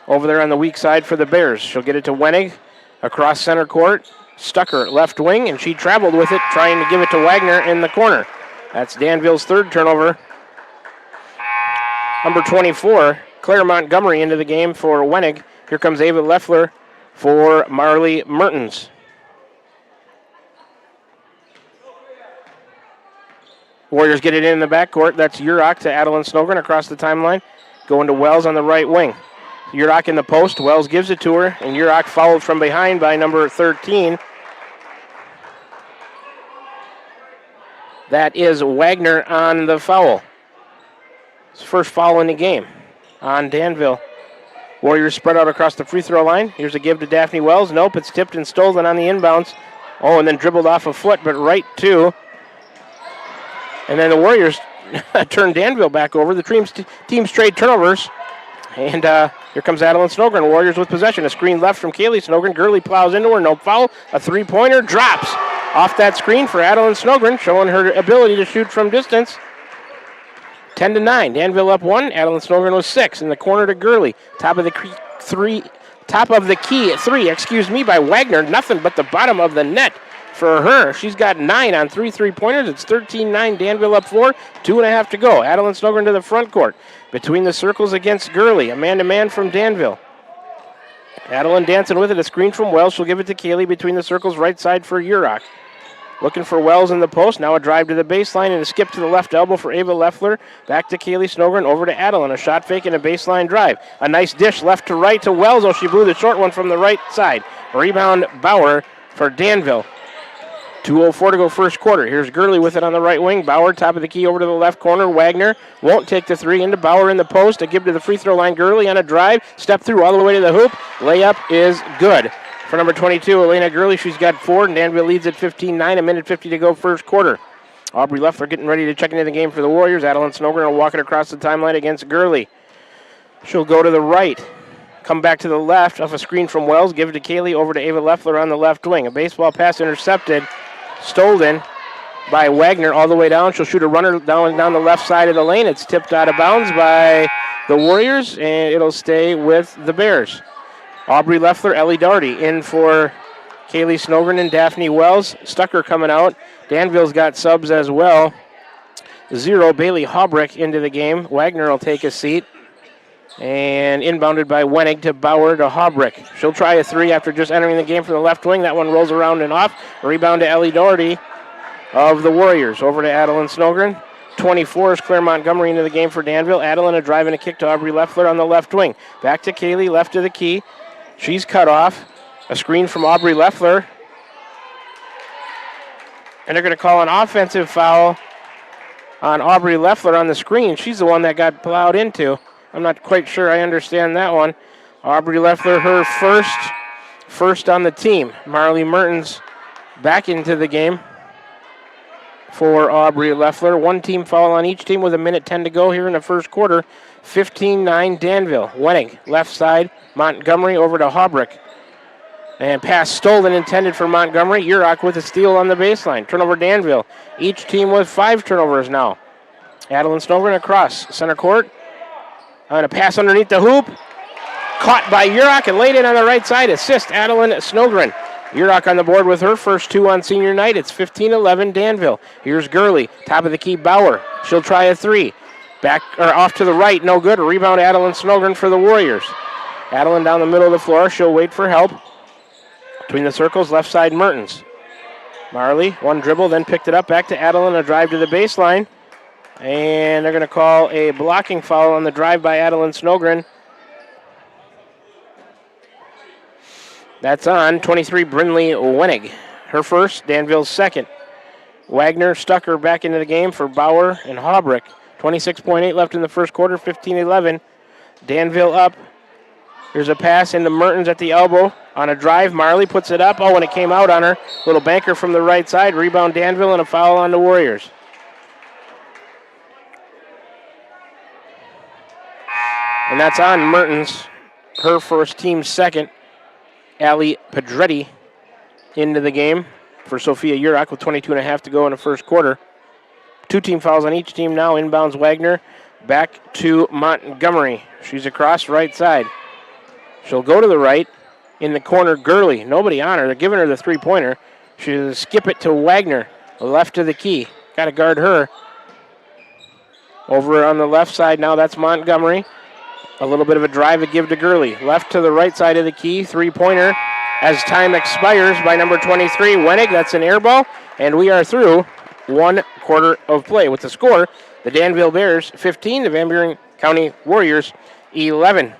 over there on the weak side for the Bears. She'll get it to Wenig across center court. Stucker left wing, and she traveled with it, trying to give it to Wagner in the corner. That's Danville's third turnover. Number 24, Claire Montgomery into the game for Wenig. Here comes Ava Leffler for Marley Mertens. Warriors get it in the backcourt. That's Urach to Adeline Snogren across the timeline. Going to Wells on the right wing. Urach in the post. Wells gives it to her, and Urach fouled from behind by number 13. That is Wagner on the foul. His first foul in the game on Danville. Warriors spread out across the free throw line. Here's a give to Daphne Wells. Nope, it's tipped and stolen on the inbounds. Oh, and then dribbled off a foot, but right to. And then the Warriors turn Danville back over. The team's trade turnovers. And here comes Adeline Snogren. Warriors with possession. A screen left from Kaylee Snogren. Gurley plows into her. No foul. A three-pointer drops off that screen for Adeline Snogren, showing her ability to shoot from distance. 10-9. Danville up 1. Adeline Snogren was 6 in the corner to Gurley. Top of the key 3 by Wagner. Nothing but the bottom of the net for her. She's got 9 on 3 3-pointers. It's 13-9. Danville up 4. 2.5 to go. Adeline Snogren to the front court. Between the circles against Gurley. A man-to-man from Danville. Adeline dancing with it. A screen from Wells. She'll give it to Kaylee between the circles. Right side for Urach. Looking for Wells in the post. Now a drive to the baseline and a skip to the left elbow for Ava Leffler. Back to Kaylee Snogren. Over to Adeline. A shot fake and a baseline drive. A nice dish left to right to Wells. Oh, she blew the short one from the right side. Rebound Bauer for Danville. 2:04 to go first quarter. Here's Gurley with it on the right wing. Bauer, top of the key, over to the left corner. Wagner won't take the three. Into Bauer in the post. A give to the free throw line. Gurley on a drive. Step through all the way to the hoop. Layup is good. For number 22, Elena Gurley, she's got 4, and Danville leads at 15-9, a minute 50 to go first quarter. Aubrey Leffler getting ready to check into the game for the Warriors. Adeline Snogren will walk it across the timeline against Gurley. She'll go to the right, come back to the left off a screen from Wells, give it to Kaylee, over to Ava Leffler on the left wing. A baseball pass intercepted, stolen by Wagner all the way down. She'll shoot a runner down the left side of the lane. It's tipped out of bounds by the Warriors, and it'll stay with the Bears. Aubrey Leffler, Ellie Daugherty in for Kaylee Snogren and Daphne Wells. Stucker coming out. Danville's got subs as well. 0, Bailey Haubrick into the game. Wagner will take a seat. And inbounded by Wenig to Bauer to Haubrick. She'll try a 3 after just entering the game from the left wing. That one rolls around and off. Rebound to Ellie Daugherty of the Warriors. Over to Adeline Snogren. 24 is Claire Montgomery into the game for Danville. Adeline a drive and a kick to Aubrey Leffler on the left wing. Back to Kaylee, left of the key. She's cut off. A screen from Aubrey Leffler. And they're going to call an offensive foul on Aubrey Leffler on the screen. She's the one that got plowed into. I'm not quite sure I understand that one. Aubrey Leffler, her first on the team. Marley Mertens back into the game for Aubrey Leffler. One team foul on each team with a minute 10 to go here in the first quarter. 15-9 Danville. Wenig, left side. Montgomery over to Haubrick. And pass stolen, intended for Montgomery. Urach with a steal on the baseline. Turnover Danville. Each team with 5 turnovers now. Adeline Snogren across center court. And a pass underneath the hoop. Caught by Urach and laid in on the right side. Assist Adeline Snogren. Urach on the board with her first 2 on senior night. It's 15-11 Danville. Here's Gurley. Top of the key, Bauer. She'll try a 3. Back or off to the right, no good. A rebound, Adeline Snogren for the Warriors. Adeline down the middle of the floor. She'll wait for help. Between the circles, left side Mertens. Marley, one dribble, then picked it up. Back to Adeline, a drive to the baseline. And they're going to call a blocking foul on the drive by Adeline Snogren. That's on 23, Brinley Wenig. Her first, Danville's second. Wagner, Stucker back into the game for Bauer and Haubrick. 26.8 left in the first quarter, 15-11. Danville up. Here's a pass into Mertens at the elbow on a drive. Marley puts it up. Oh, and it came out on her. Little banker from the right side. Rebound Danville and a foul on the Warriors. And that's on Mertens. Her first, team second. Allie Pedretti into the game for Sophia Urach with 22.5 to go in the first quarter. 2 team fouls on each team now. Inbounds Wagner. Back to Montgomery. She's across right side. She'll go to the right. In the corner, Gurley. Nobody on her. They're giving her the three-pointer. She'll skip it to Wagner, left of the key. Got to guard her. Over on the left side now, that's Montgomery. A little bit of a drive to give to Gurley. Left to the right side of the key, three-pointer. As time expires by number 23, Wenig. That's an air ball. And we are through 1 quarter of play. With the score, the Danville Bears 15, the Van Buren County Warriors 11.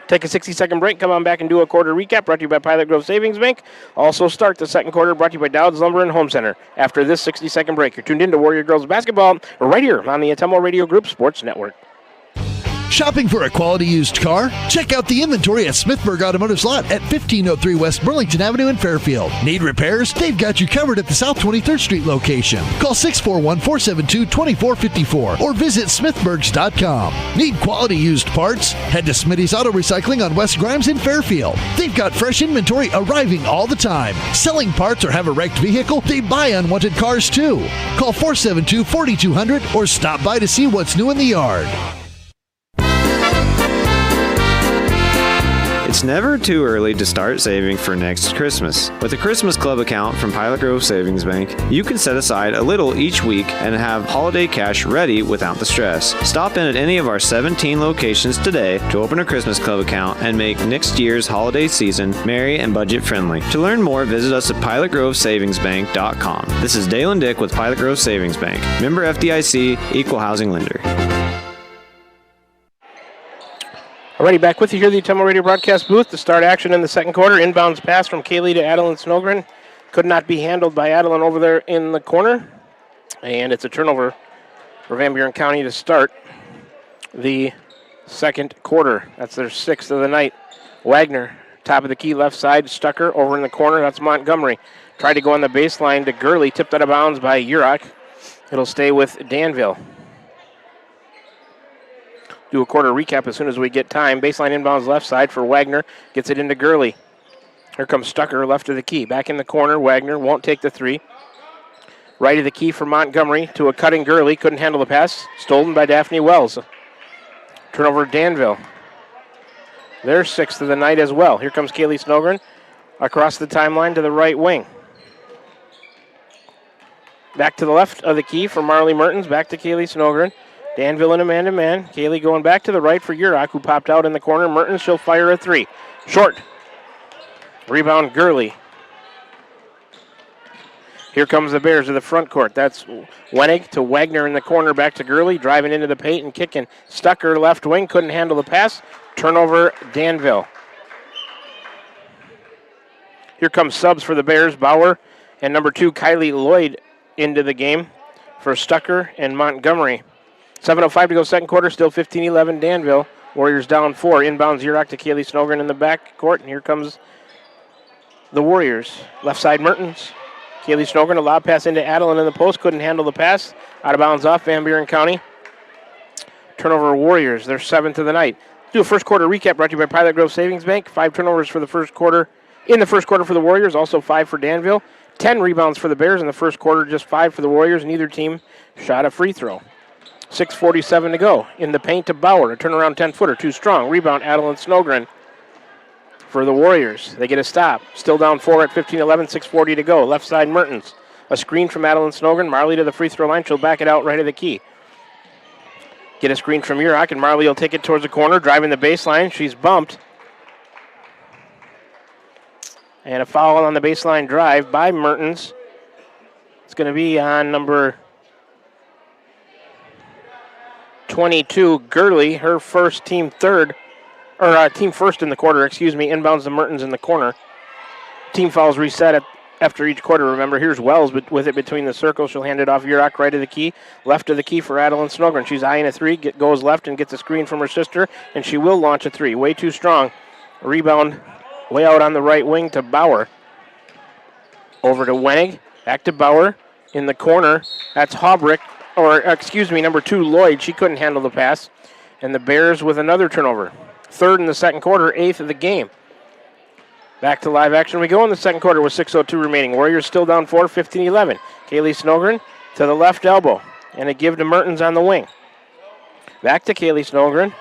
Take a 60-second break. Come on back and do a quarter recap brought to you by Pilot Grove Savings Bank. Also start the second quarter brought to you by Dowd's Lumber and Home Center. After this 60-second break, you're tuned in to Warrior Girls Basketball right here on the Atemo Radio Group Sports Network. Shopping for a quality used car? Check out the inventory at Smithburg Automotive's lot at 1503 West Burlington Avenue in Fairfield. Need repairs? They've got you covered at the South 23rd Street location. Call 641-472-2454 or visit smithburgs.com. Need quality used parts? Head to Smitty's Auto Recycling on West Grimes in Fairfield. They've got fresh inventory arriving all the time. Selling parts or have a wrecked vehicle? They buy unwanted cars too. Call 472-4200 or stop by to see what's new in the yard. It's never too early to start saving for next Christmas. With a Christmas Club account from Pilot Grove Savings Bank, you can set aside a little each week and have holiday cash ready without the stress. Stop in at any of our 17 locations today to open a Christmas Club account and make next year's holiday season merry and budget friendly. To learn more, visit us at pilotgrovesavingsbank.com. This is Dalen Dick with Pilot Grove Savings Bank. Member FDIC, Equal Housing Lender. Alrighty, back with you here at the Atemo Radio broadcast booth to start action in the second quarter. Inbounds pass from Kaylee to Adeline Snogren. Could not be handled by Adeline over there in the corner. And it's a turnover for Van Buren County to start the second quarter. That's their sixth of the night. Wagner, top of the key, left side. Stucker over in the corner. That's Montgomery. Tried to go on the baseline to Gurley. Tipped out of bounds by Urach. It'll stay with Danville. Do a quarter recap as soon as we get time. Baseline inbounds left side for Wagner. Gets it into Gurley. Here comes Stucker left of the key. Back in the corner. Wagner won't take the three. Right of the key for Montgomery to a cutting Gurley. Couldn't handle the pass. Stolen by Daphne Wells. Turnover Danville. Their sixth of the night as well. Here comes Kaylee Snogren across the timeline to the right wing. Back to the left of the key for Marley Mertens. Back to Kaylee Snogren. Danville in a man-to-man. Kaylee going back to the right for Urach, who popped out in the corner. Mertens, she'll fire a three. Short. Rebound, Gurley. Here comes the Bears to the front court. That's Wenig to Wagner in the corner. Back to Gurley, driving into the paint and kicking. Stucker, left wing, couldn't handle the pass. Turnover, Danville. Here comes subs for the Bears. Bauer and number 2, Kylie Lloyd into the game for Stucker and Montgomery. 7:05 to go second quarter, still 15-11 Danville. Warriors down 4. Inbounds Urach to Kaylee Snogren in the back court, and here comes the Warriors. Left side Mertens. Kaylee Snogren, a lob pass into Adeline in the post, couldn't handle the pass. Out of bounds off Van Buren County. Turnover Warriors, their 7th of the night. Do a first quarter recap brought to you by Pilot Grove Savings Bank. 5 turnovers for the first quarter. In the first quarter for the Warriors, also 5 for Danville. 10 rebounds for the Bears in the first quarter, just 5 for the Warriors. Neither team shot a free throw. 6:47 to go. In the paint to Bauer. A turnaround 10-footer. Too strong. Rebound, Adeline Snogren for the Warriors. They get a stop. Still down 4 at 15-11. 6:40 to go. Left side, Mertens. A screen from Adeline Snogren. Marley to the free throw line. She'll back it out right of the key. Get a screen from Urach, and Marley will take it towards the corner. Driving the baseline. She's bumped. And a foul on the baseline drive by Mertens. It's going to be on number 22, Gurley, her first team third, or team first in the quarter, inbounds to Mertens in the corner. Team fouls reset after each quarter, remember. Here's Wells with it between the circles. She'll hand it off Urach, right of the key, left of the key for Adeline Snogren. She's eyeing a three, goes left and gets a screen from her sister, and she will launch a three. Way too strong. Rebound way out on the right wing to Bauer. Over to Wenig, back to Bauer in the corner. That's Haubrich. Number 2, Lloyd. She couldn't handle the pass. And the Bears with another turnover. 3rd in the second quarter, 8th of the game. Back to live action we go in the second quarter with 6:02 remaining. Warriors still down 4, 15-11. Kaylee Snogren to the left elbow. And a give to Mertens on the wing. Back to Kaylee Snogren.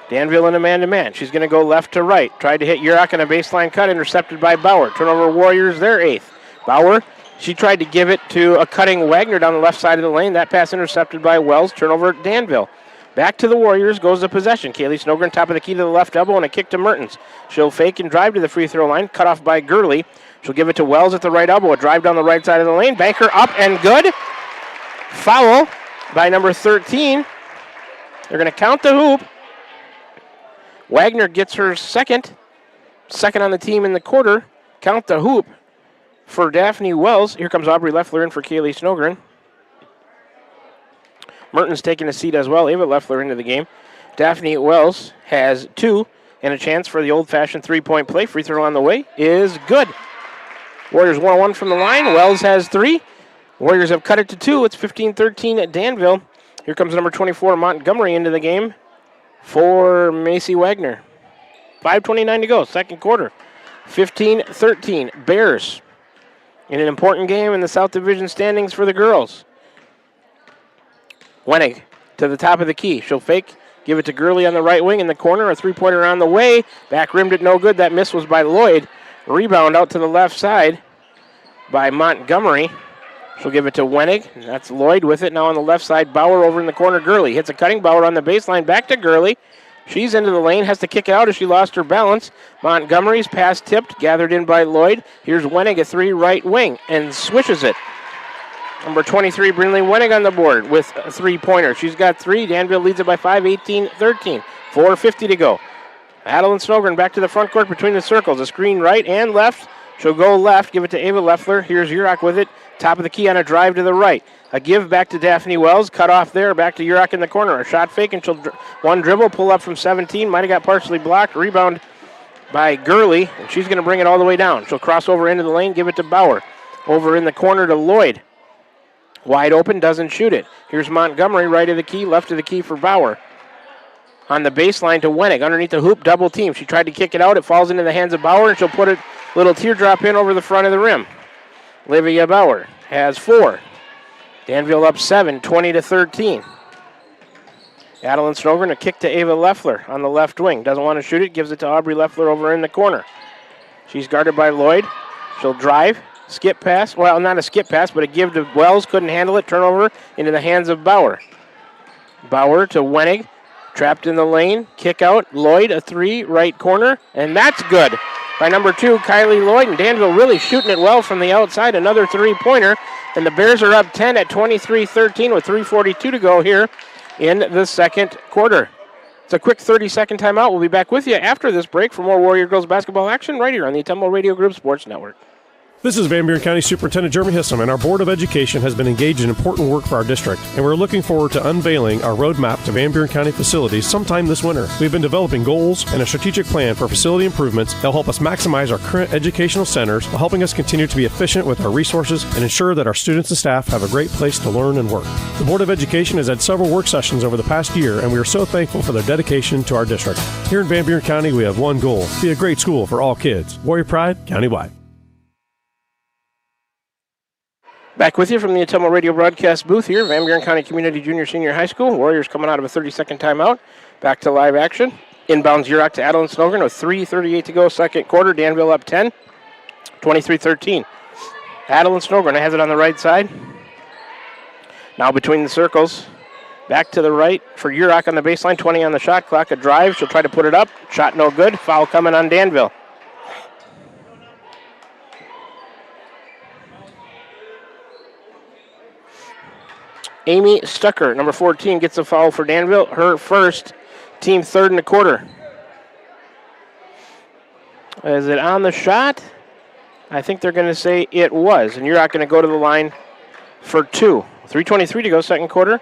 Danville in a man-to-man. She's going to go left to right. Tried to hit Urach on a baseline cut, intercepted by Bauer. Turnover Warriors, their 8th. Bauer, she tried to give it to a cutting Wagner down the left side of the lane. That pass intercepted by Wells. Turnover Danville. Back to the Warriors goes the possession. Kaylee Snogren, top of the key to the left elbow, and a kick to Mertens. She'll fake and drive to the free throw line, cut off by Gurley. She'll give it to Wells at the right elbow. A drive down the right side of the lane. Banker up and good. Foul by number 13. They're going to count the hoop. Wagner gets her second on the team in the quarter. Count the hoop for Daphne Wells. Here comes Aubrey Leffler in for Kaylee Snogren. Mertens taking a seat as well. Ava Leffler into the game. Daphne Wells has 2 and a chance for the old-fashioned three-point play. Free throw on the way is good. Warriors 1-1 from the line. Wells has 3. Warriors have cut it to 2. It's 15-13 at Danville. Here comes number 24, Montgomery, into the game for Macy Wagner. 5:29 to go, second quarter. 15-13, Bears in an important game in the South Division standings for the girls. Wenig to the top of the key. She'll fake, give it to Gurley on the right wing in the corner. A three-pointer on the way. Back rimmed it no good. That miss was by Lloyd. Rebound out to the left side by Montgomery. She'll give it to Wenig. That's Lloyd with it. Now on the left side, Bauer over in the corner. Gurley hits a cutting. Bauer on the baseline. Back to Gurley. She's into the lane. Has to kick it out as she lost her balance. Montgomery's pass tipped. Gathered in by Lloyd. Here's Wenig, a 3 right wing, and swishes it. Number 23, Brinley Wenig on the board with a three-pointer. She's got 3. Danville leads it by 5, 18-13. 4:50 to go. Adeline Snogren back to the front court between the circles. A screen right and left. She'll go left, give it to Ava Leffler. Here's Urach with it. Top of the key on a drive to the right. A give back to Daphne Wells. Cut off there. Back to Urach in the corner. A shot fake, and she'll one dribble. Pull up from 17. Might have got partially blocked. Rebound by Gurley, and she's going to bring it all the way down. She'll cross over into the lane, give it to Bauer. Over in the corner to Lloyd. Wide open, doesn't shoot it. Here's Montgomery, right of the key, left of the key for Bauer. On the baseline to Wenig. Underneath the hoop, double team. She tried to kick it out. It falls into the hands of Bauer, and she'll put it little teardrop in over the front of the rim. Livia Bauer has 4. Danville up 7, 20-13. Adeline Snogren, a kick to Ava Leffler on the left wing. Doesn't want to shoot it, gives it to Aubrey Leffler over in the corner. She's guarded by Lloyd. She'll drive, skip pass. Well, not a skip pass, but a give to Wells. Couldn't handle it. Turnover into the hands of Bauer. Bauer to Wenig. Trapped in the lane. Kick out. Lloyd, a 3, right corner. And that's good by number 2, Kylie Lloyd. And Danville really shooting it well from the outside. Another three-pointer. And the Bears are up 10 at 23-13 with 3:42 to go here in the second quarter. It's a quick 30-second timeout. We'll be back with you after this break for more Warrior Girls Basketball action right here on the Temple Radio Group Sports Network. This is Van Buren County Superintendent Jeremy Hissom, and our Board of Education has been engaged in important work for our district, and we're looking forward to unveiling our roadmap to Van Buren County facilities sometime this winter. We've been developing goals and a strategic plan for facility improvements that will help us maximize our current educational centers while helping us continue to be efficient with our resources and ensure that our students and staff have a great place to learn and work. The Board of Education has had several work sessions over the past year, and we are so thankful for their dedication to our district. Here in Van Buren County, we have one goal: be a great school for all kids. Warrior Pride, countywide. Back with you from the Atomo Radio broadcast booth here, Van Buren County Community Junior Senior High School. Warriors coming out of a 30-second timeout. Back to live action. Inbounds Urach to Adeline Snogren with 3:38 to go, second quarter. Danville up 10, 23-13. Adeline Snogren has it on the right side. Now between the circles. Back to the right for Urach on the baseline, 20 on the shot clock. A drive, she'll try to put it up. Shot no good. Foul coming on Danville. Amy Stucker, number 14, gets a foul for Danville. Her first, team third in the quarter. Is it on the shot? I think they're going to say it was, and you're not going to go to the line for 2. 3:23 to go, second quarter.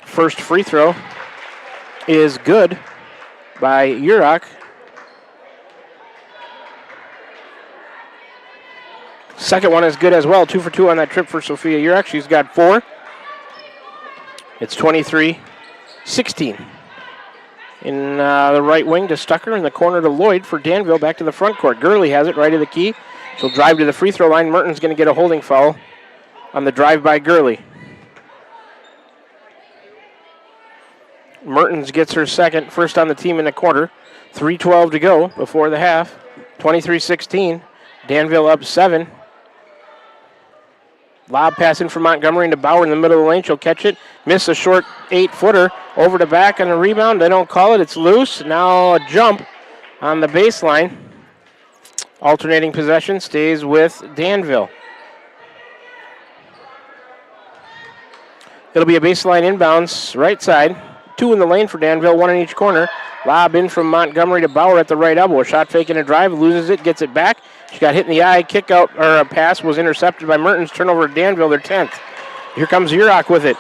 First free throw is good by Urach. Second one is good as well. 2 for 2 on that trip for Sophia Urach. She's got 4. It's 23-16. In the right wing to Stucker, in the corner to Lloyd for Danville. Back to the front court. Gurley has it right of the key. She'll drive to the free throw line. Merton's going to get a holding foul on the drive by Gurley. Mertens gets her second, first on the team in the quarter. 3:12 to go before the half. 23-16. Danville up 7. Lob pass in from Montgomery into Bauer in the middle of the lane. She'll catch it. Miss a short 8-footer. Over to back on a rebound. They don't call it. It's loose. Now a jump on the baseline. Alternating possession stays with Danville. It'll be a baseline inbounds right side. 2 in the lane for Danville, 1 in each corner. Lob in from Montgomery to Bauer at the right elbow. A shot fake and a drive, loses it, gets it back. She got hit in the eye. Kick out, or a pass was intercepted by Mertens. Turnover to Danville, their 10th. Here comes Urach with it.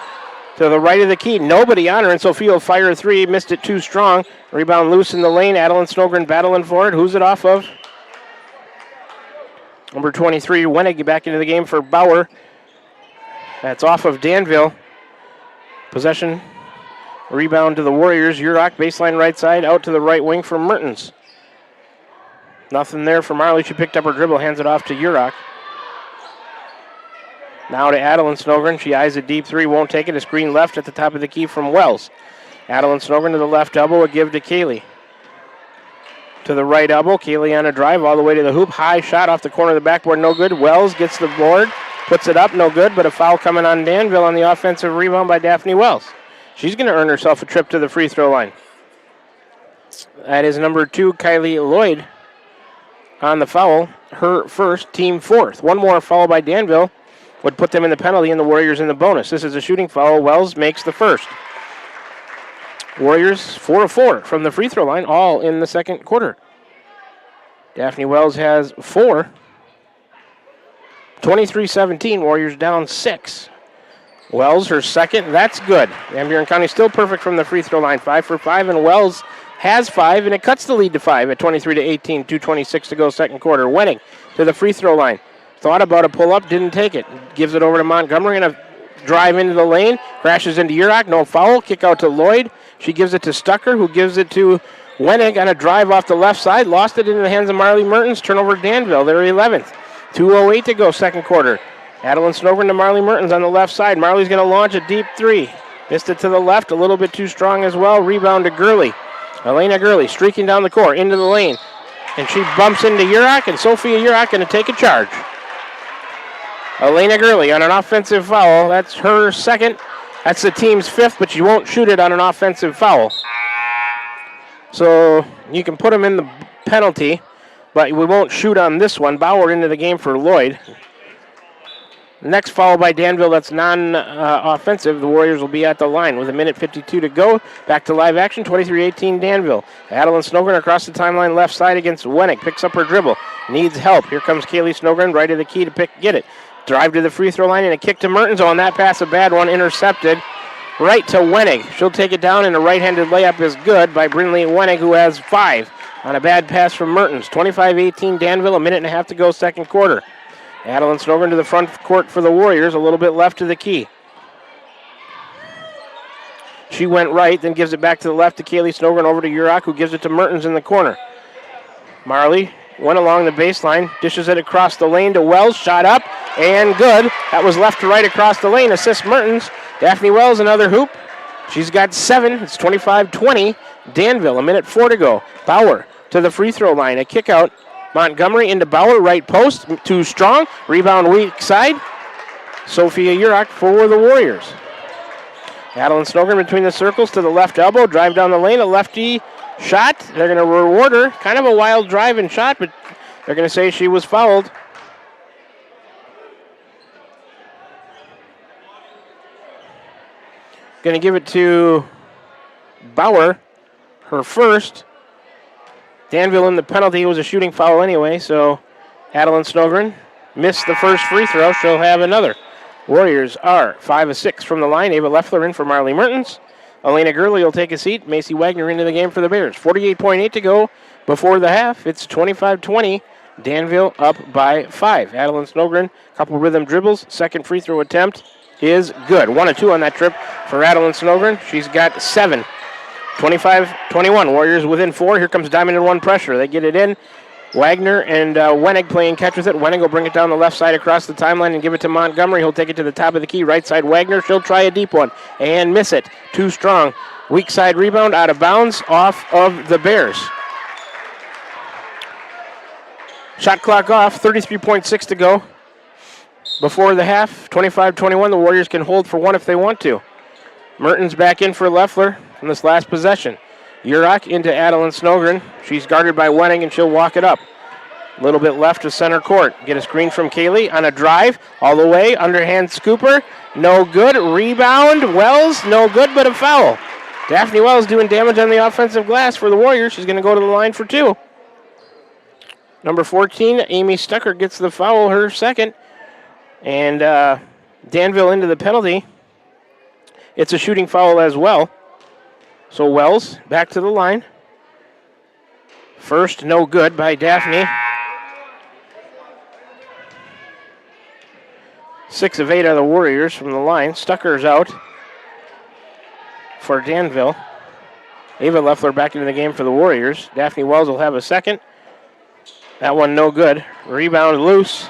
To the right of the key. Nobody on her, and Sophia will fire a 3. Missed it too strong. Rebound loose in the lane. Adeline Snogren battling for it. Who's it off of? Number 23, Wenig back into the game for Bauer. That's off of Danville. Possession. Rebound to the Warriors. Urach, baseline right side, out to the right wing for Mertens. Nothing there for Marley. She picked up her dribble, hands it off to Urach. Now to Adeline Snogren. She eyes a deep 3, won't take it. A screen left at the top of the key from Wells. Adeline Snogren to the left elbow, a give to Kaylee. To the right elbow, Kaylee on a drive all the way to the hoop. High shot off the corner of the backboard, no good. Wells gets the board, puts it up, no good, but a foul coming on Danville on the offensive rebound by Daphne Wells. She's going to earn herself a trip to the free throw line. That is number 2, Kylie Lloyd, on the foul. Her first, team 4th. One more foul by Danville would put them in the penalty and the Warriors in the bonus. This is a shooting foul. Wells makes the first. Warriors 4 of 4 from the free throw line, all in the second quarter. Daphne Wells has 4. 23-17, Warriors down 6. Wells, her second, that's good. Van Buren County still perfect from the free throw line, 5 for 5, and Wells has 5, and it cuts the lead to 5 at 23-18, 2:26 to go second quarter. Wenig to the free throw line. Thought about a pull-up, didn't take it. Gives it over to Montgomery, and a drive into the lane. Crashes into Urach, no foul. Kick out to Lloyd. She gives it to Stucker, who gives it to Wenig on a drive off the left side. Lost it into the hands of Marley Mertens. Turnover Danville, they're 11th. 2:08 to go second quarter. Adeline Snogren to Marley Mertens on the left side. Marley's going to launch a deep 3. Missed it to the left, a little bit too strong as well. Rebound to Gurley. Elena Gurley streaking down the court into the lane. And she bumps into Urach, and Sophia Urach going to take a charge. Elena Gurley on an offensive foul. That's her second. That's the team's 5th, but she won't shoot it on an offensive foul. So you can put them in the penalty, but we won't shoot on this one. Bauer into the game for Lloyd. Next foul by Danville, that's non-offensive. The Warriors will be at the line with 1:52 to go. Back to live action, 23-18 Danville. Adeline Snogren across the timeline left side against Wenig. Picks up her dribble. Needs help. Here comes Kaylee Snogren, right of the key to get it. Drive to the free throw line and a kick to Mertens. On that pass, a bad one, intercepted. Right to Wenig. She'll take it down, and a right-handed layup is good by Brinley Wenig, who has 5 on a bad pass from Mertens. 25-18 Danville, 1.5 to go second quarter. Adeline Snogren to the front court for the Warriors, a little bit left to the key. She went right, then gives it back to the left to Kaylee Snogren, over to Urach, who gives it to Mertens in the corner. Marley went along the baseline, dishes it across the lane to Wells, shot up, and good. That was left to right across the lane, assist Mertens. Daphne Wells, another hoop. She's got 7, it's 25-20. Danville, 1:04 to go. Bauer to the free throw line, a kick out. Montgomery into Bauer, right post, too strong. Rebound weak side. Sophia Urach for the Warriors. Adeline Snogren between the circles to the left elbow. Drive down the lane, a lefty shot. They're going to reward her. Kind of a wild drive and shot, but they're going to say she was fouled. Going to give it to Bauer, her first. Danville in the penalty. It was a shooting foul anyway, so Adeline Snogren missed the first free throw. She'll have another. Warriors are 5 of 6 from the line. Ava Leffler in for Marley Mertens. Elena Gurley will take a seat. Macy Wagner into the game for the Bears. 48.8 to go before the half. It's 25-20. Danville up by 5. Adeline Snogren, couple rhythm dribbles. Second free throw attempt is good. 1 of 2 on that trip for Adeline Snogren. She's got 7. 25-21, Warriors within 4. Here comes Diamond in 1 pressure. They get it in. Wagner and Wenig playing catch with it. Wenig will bring it down the left side across the timeline and give it to Montgomery. He'll take it to the top of the key. Right side, Wagner. She'll try a deep one and miss it. Too strong. Weak side rebound out of bounds off of the Bears. Shot clock off, 33.6 to go. Before the half, 25-21. The Warriors can hold for one if they want to. Mertens back in for Leffler in this last possession. Urach into Adeline Snogren. She's guarded by Wenning, and she'll walk it up. A little bit left of center court. Get a screen from Kaylee on a drive. All the way, underhand scooper. No good. Rebound. Wells, no good, but a foul. Daphne Wells doing damage on the offensive glass for the Warriors. She's going to go to the line for two. Number 14, Amy Stucker gets the foul, her second. And Danville into the penalty. It's a shooting foul as well. So Wells back to the line. First, no good by Daphne. 6 of 8 are the Warriors from the line. Stucker's out for Danville. Ava Leffler back into the game for the Warriors. Daphne Wells will have a second. That one no good. Rebound loose.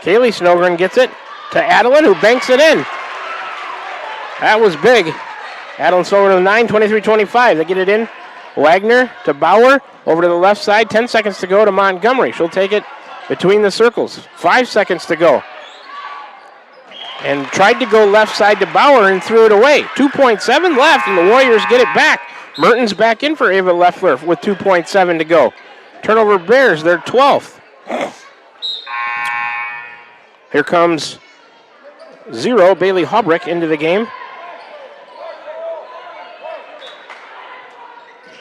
Kaylee Snogren gets it to Adeline, who banks it in. That was big. Adeline Snogren with 9, 23-25. They get it in. Wagner to Bauer. Over to the left side. 10 seconds to go to Montgomery. She'll take it between the circles. 5 seconds to go. And tried to go left side to Bauer and threw it away. 2.7 left, and the Warriors get it back. Mertens back in for Ava Leffler with 2.7 to go. Turnover Bears, they're 12th. Here comes 0, Bailey Hobrick into the game.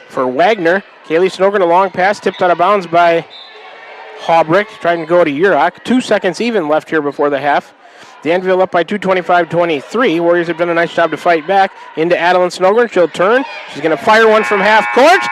For Wagner, Kaylee Snogren, a long pass, tipped out of bounds by Hobrick, trying to go to Urach. 2 seconds even left here before the half. Danville up by 2:25-23. Warriors have done a nice job to fight back. Into Adeline Snogren. She'll turn. She's going to fire one from half court.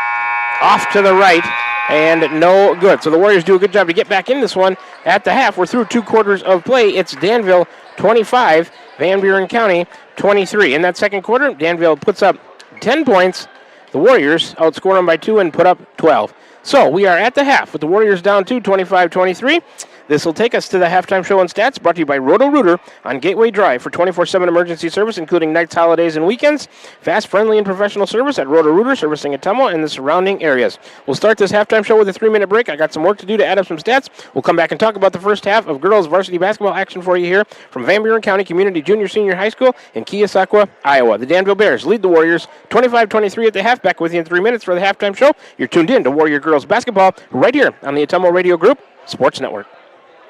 Off to the right. And no good. So the Warriors do a good job to get back in this one at the half. We're through 2 quarters of play. It's Danville 25, Van Buren County 23. In that second quarter, Danville puts up 10 points. The Warriors outscore them by 2 and put up 12. So we are at the half with the Warriors down 2, 25-23. This will take us to the halftime show and stats, brought to you by Roto-Rooter on Gateway Drive for 24/7 emergency service, including nights, holidays, and weekends. Fast, friendly, and professional service at Roto-Rooter, servicing Ottumwa and the surrounding areas. We'll start this halftime show with a 3-minute break. I got some work to do to add up some stats. We'll come back and talk about the first half of girls varsity basketball action for you here from Van Buren County Community Junior Senior High School in Keosauqua, Iowa. The Danville Bears lead the Warriors 25-23 at the half. Back with you in 3 minutes for the halftime show. You're tuned in to Warrior Girls Basketball right here on the Ottumwa Radio Group Sports Network.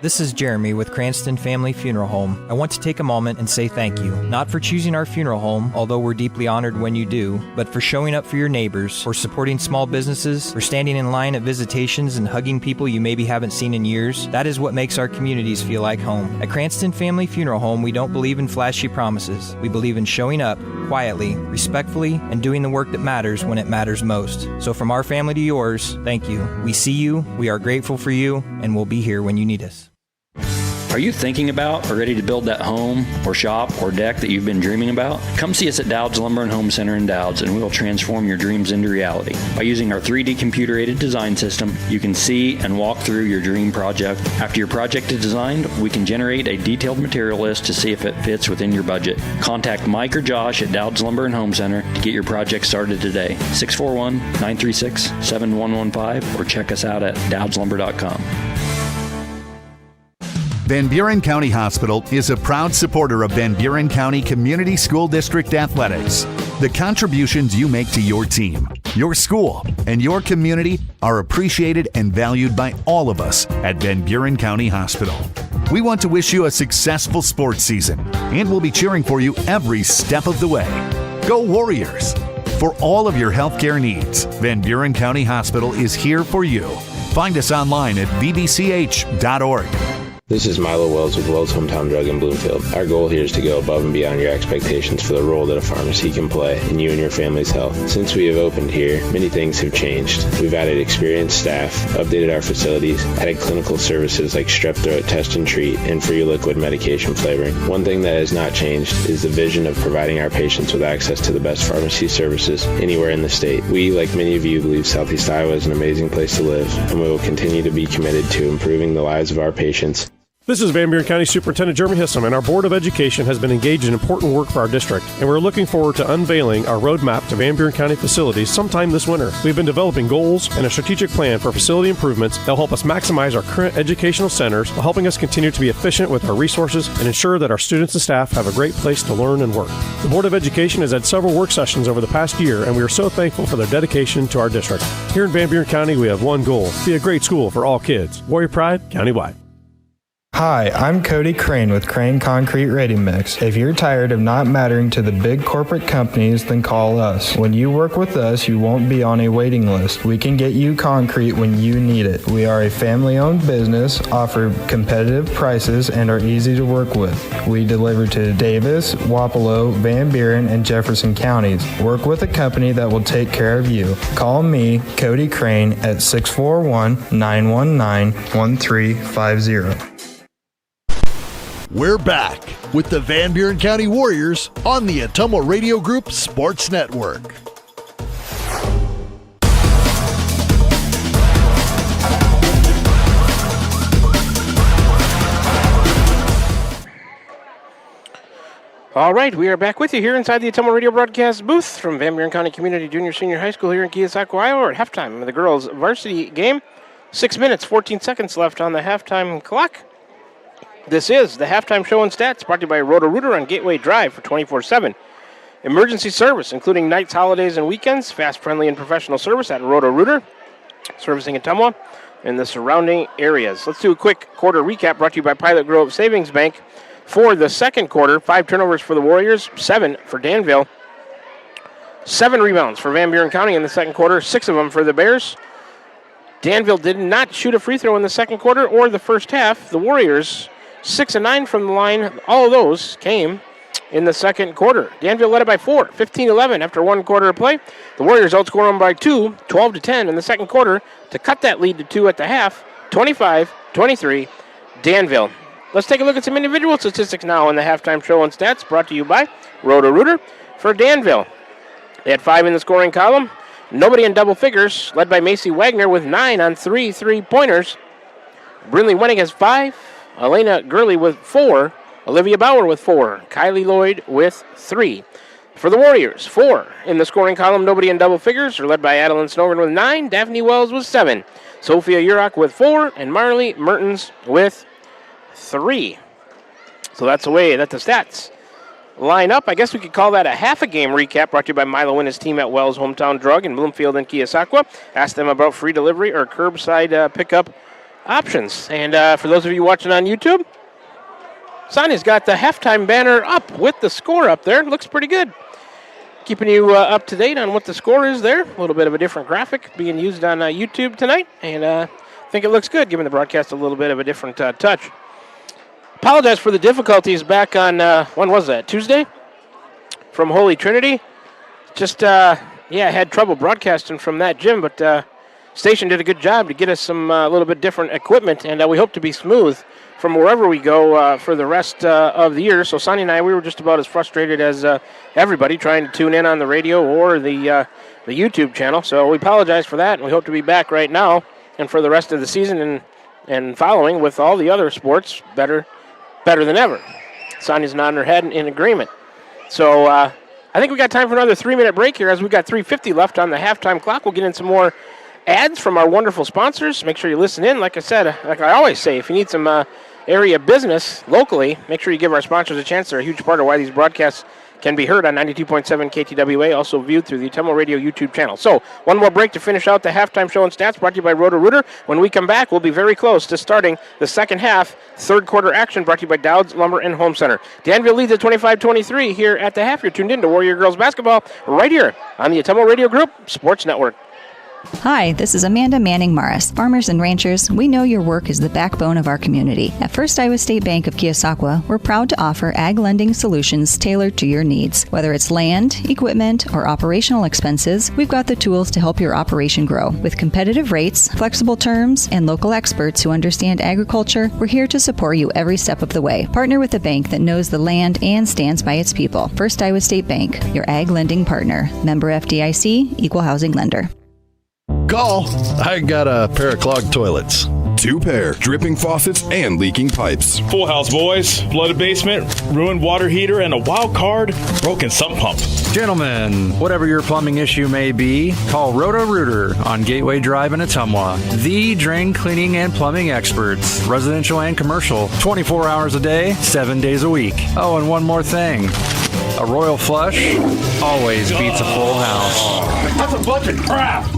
This is Jeremy with Cranston Family Funeral Home. I want to take a moment and say thank you, not for choosing our funeral home, although we're deeply honored when you do, but for showing up for your neighbors, for supporting small businesses, for standing in line at visitations and hugging people you maybe haven't seen in years. That is what makes our communities feel like home. At Cranston Family Funeral Home, we don't believe in flashy promises. We believe in showing up quietly, respectfully, and doing the work that matters when it matters most. So from our family to yours, thank you. We see you, we are grateful for you, and we'll be here when you need us. Are you thinking about or ready to build that home or shop or deck that you've been dreaming about? Come see us at Dowd's Lumber and Home Center in Dowd's, and we will transform your dreams into reality. By using our 3D computer-aided design system, you can see and walk through your dream project. After your project is designed, we can generate a detailed material list to see if it fits within your budget. Contact Mike or Josh at Dowd's Lumber and Home Center to get your project started today. 641-936-7115 or check us out at dowdslumber.com. Van Buren County Hospital is a proud supporter of Van Buren County Community School District Athletics. The contributions you make to your team, your school, and your community are appreciated and valued by all of us at Van Buren County Hospital. We want to wish you a successful sports season, and we'll be cheering for you every step of the way. Go Warriors! For all of your healthcare needs, Van Buren County Hospital is here for you. Find us online at vbch.org. This is Milo Wells with Wells Hometown Drug in Bloomfield. Our goal here is to go above and beyond your expectations for the role that a pharmacy can play in you and your family's health. Since we have opened here, many things have changed. We've added experienced staff, updated our facilities, added clinical services like strep throat test and treat, and free liquid medication flavoring. One thing that has not changed is the vision of providing our patients with access to the best pharmacy services anywhere in the state. We, like many of you, believe Southeast Iowa is an amazing place to live, and we will continue to be committed to improving the lives of our patients This is Van Buren County Superintendent Jeremy Hissom, and our Board of Education has been engaged in important work for our district, and we're looking forward to unveiling our roadmap to Van Buren County facilities sometime this winter. We've been developing goals and a strategic plan for facility improvements that will help us maximize our current educational centers while helping us continue to be efficient with our resources and ensure that our students and staff have a great place to learn and work. The Board of Education has had several work sessions over the past year, and we are so thankful for their dedication to our district. Here in Van Buren County, we have one goal: be a great school for all kids. Warrior Pride, countywide. Hi, I'm Cody Crane with Crane Concrete Ready Mix. If you're tired of not mattering to the big corporate companies, then call us. When you work with us, you won't be on a waiting list. We can get you concrete when you need it. We are a family-owned business, offer competitive prices, and are easy to work with. We deliver to Davis, Wapello, Van Buren, and Jefferson counties. Work with a company that will take care of you. Call me, Cody Crane, at 641-919-1350. We're back with the Van Buren County Warriors on the Atomo Radio Group Sports Network. All right, we are back with you here inside the Atomo Radio broadcast booth from Van Buren County Community Junior Senior High School here in Keosauqua, Iowa. We're at halftime of the girls' varsity game. 6 minutes, 14 seconds left on the halftime clock. This is the halftime show and stats brought to you by Roto-Rooter on Gateway Drive for 24/7. Emergency service, including nights, holidays, and weekends. Fast, friendly, and professional service at Roto-Rooter, servicing Ottumwa and the surrounding areas. Let's do a quick quarter recap brought to you by Pilot Grove Savings Bank. For the second quarter, 5 turnovers for the Warriors, 7 for Danville. 7 rebounds for Van Buren County in the second quarter, 6 of them for the Bears. Danville did not shoot a free throw in the second quarter or the first half. The Warriors 6 of 9 from the line. All of those came in the second quarter. Danville led it by 4, 15-11 after one quarter of play. The Warriors outscored them by 2, 12-10 in the second quarter to cut that lead to 2 at the half, 25-23 Danville. Let's take a look at some individual statistics now in the halftime show and stats brought to you by Roto-Rooter. For Danville, they had 5 in the scoring column. Nobody in double figures, led by Macy Wagner with 9 on 3 3-pointers. Brinley Wenning has 5. Elena Gurley with 4. Olivia Bauer with 4. Kylie Lloyd with 3. For the Warriors, 4 in the scoring column. Nobody in double figures are led by Adeline Snowgren with 9. Daphne Wells with 7. Sophia Urach with 4. And Marley Mertens with 3. So that's the way that the stats line up. I guess we could call that a half a game recap brought to you by Milo and his team at Wells Hometown Drug in Bloomfield and Keosauqua. Ask them about free delivery or curbside pickup options. And for those of you watching on YouTube, Sonia's got the halftime banner up with the score up there. Looks pretty good. Keeping you up to date on what the score is there. A little bit of a different graphic being used on YouTube tonight. And I think it looks good, giving the broadcast a little bit of a different touch. Apologize for the difficulties back on, when was that, Tuesday? From Holy Trinity. Just, I had trouble broadcasting from that gym, but station did a good job to get us some little bit different equipment, and we hope to be smooth from wherever we go for the rest of the year. So Sonia and I, we were just about as frustrated as everybody trying to tune in on the radio or the YouTube channel. So we apologize for that, and we hope to be back right now and for the rest of the season and following with all the other sports better than ever. Sonia's nodding her head in agreement. So I think we got time for another 3-minute break here as we got 3:50 left on the halftime clock. We'll get in some more ads from our wonderful sponsors. Make sure you listen in. Like I said, like I always say, if you need some area business locally, make sure you give our sponsors a chance. They're a huge part of why these broadcasts can be heard on 92.7 KTWA, also viewed through the Atomo Radio YouTube channel. So, one more break to finish out the halftime show and stats brought to you by Roto-Rooter. When we come back, we'll be very close to starting the second half, third quarter action brought to you by Dowd's Lumber and Home Center. Danville leads at 25-23 here at the half. You're tuned in to Warrior Girls Basketball right here on the Atomo Radio Group Sports Network. Hi, this is Amanda Manning Morris. Farmers and ranchers, we know your work is the backbone of our community. At First Iowa State Bank of Keosauqua, we're proud to offer ag lending solutions tailored to your needs. Whether it's land, equipment, or operational expenses, we've got the tools to help your operation grow. With competitive rates, flexible terms, and local experts who understand agriculture, we're here to support you every step of the way. Partner with a bank that knows the land and stands by its people. First Iowa State Bank, your ag lending partner. Member FDIC, Equal Housing Lender. Call. I got a pair of clogged toilets. 2 pair, dripping faucets, and leaking pipes. Full house, boys. Flooded basement, ruined water heater, and a wild card, broken sump pump. Gentlemen, whatever your plumbing issue may be, call Roto-Rooter on Gateway Drive in Ottumwa. The drain cleaning and plumbing experts, residential and commercial, 24 hours a day, 7 days a week. Oh, and one more thing. A royal flush always beats a full house. That's a bunch of crap.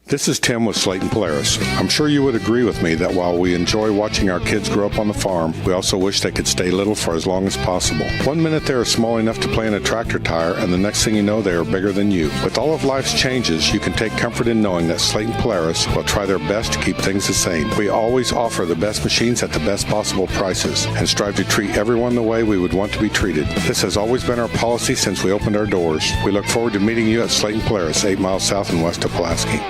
This is Tim with Slayton Polaris. I'm sure you would agree with me that while we enjoy watching our kids grow up on the farm, we also wish they could stay little for as long as possible. 1 minute they are small enough to play in a tractor tire, and the next thing you know they are bigger than you. With all of life's changes, you can take comfort in knowing that Slayton Polaris will try their best to keep things the same. We always offer the best machines at the best possible prices and strive to treat everyone the way we would want to be treated. This has always been our policy since we opened our doors. We look forward to meeting you at Slayton Polaris, 8 miles south and west of Pulaski.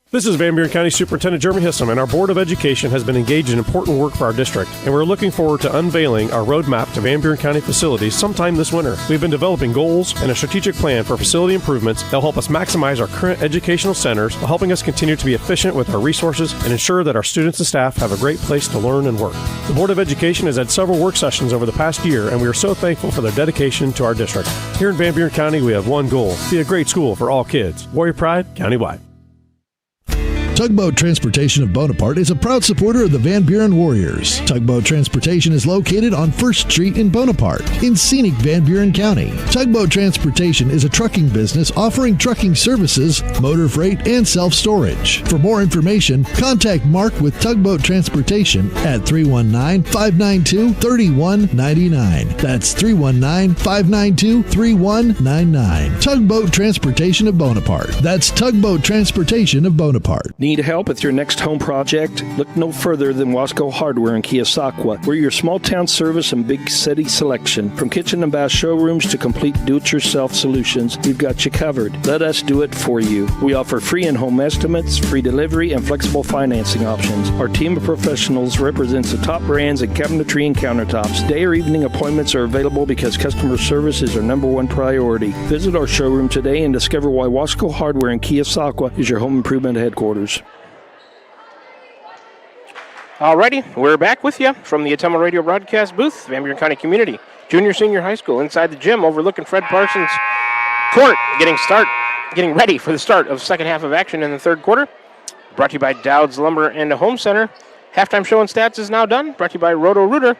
This is Van Buren County Superintendent Jeremy Hissom, and our Board of Education has been engaged in important work for our district, and we're looking forward to unveiling our roadmap to Van Buren County facilities sometime this winter. We've been developing goals and a strategic plan for facility improvements that will help us maximize our current educational centers while helping us continue to be efficient with our resources and ensure that our students and staff have a great place to learn and work. The Board of Education has had several work sessions over the past year, and we are so thankful for their dedication to our district. Here in Van Buren County, we have one goal: be a great school for all kids. Warrior Pride, countywide. Tugboat Transportation of Bonaparte is a proud supporter of the Van Buren Warriors. Tugboat Transportation is located on 1st Street in Bonaparte, in scenic Van Buren County. Tugboat Transportation is a trucking business offering trucking services, motor freight, and self-storage. For more information, contact Mark with Tugboat Transportation at 319-592-3199. That's 319-592-3199. Tugboat Transportation of Bonaparte. That's Tugboat Transportation of Bonaparte. Need help with your next home project? Look no further than Wasco Hardware in Keosauqua. We're your small town service and big city selection. From kitchen and bath showrooms to complete do-it-yourself solutions, we've got you covered. Let us do it for you. We offer free in-home estimates, free delivery, and flexible financing options. Our team of professionals represents the top brands in cabinetry and countertops. Day or evening appointments are available because customer service is our number one priority. Visit our showroom today and discover why Wasco Hardware in Keosauqua is your home improvement headquarters. Alrighty, we're back with you from the Ottumwa Radio broadcast booth, Van Buren County Community Junior Senior High School, inside the gym overlooking Fred Parsons Court, getting ready for the start of second half of action in the third quarter. Brought to you by Dowd's Lumber and Home Center. Halftime show and stats is now done. Brought to you by Roto-Rooter.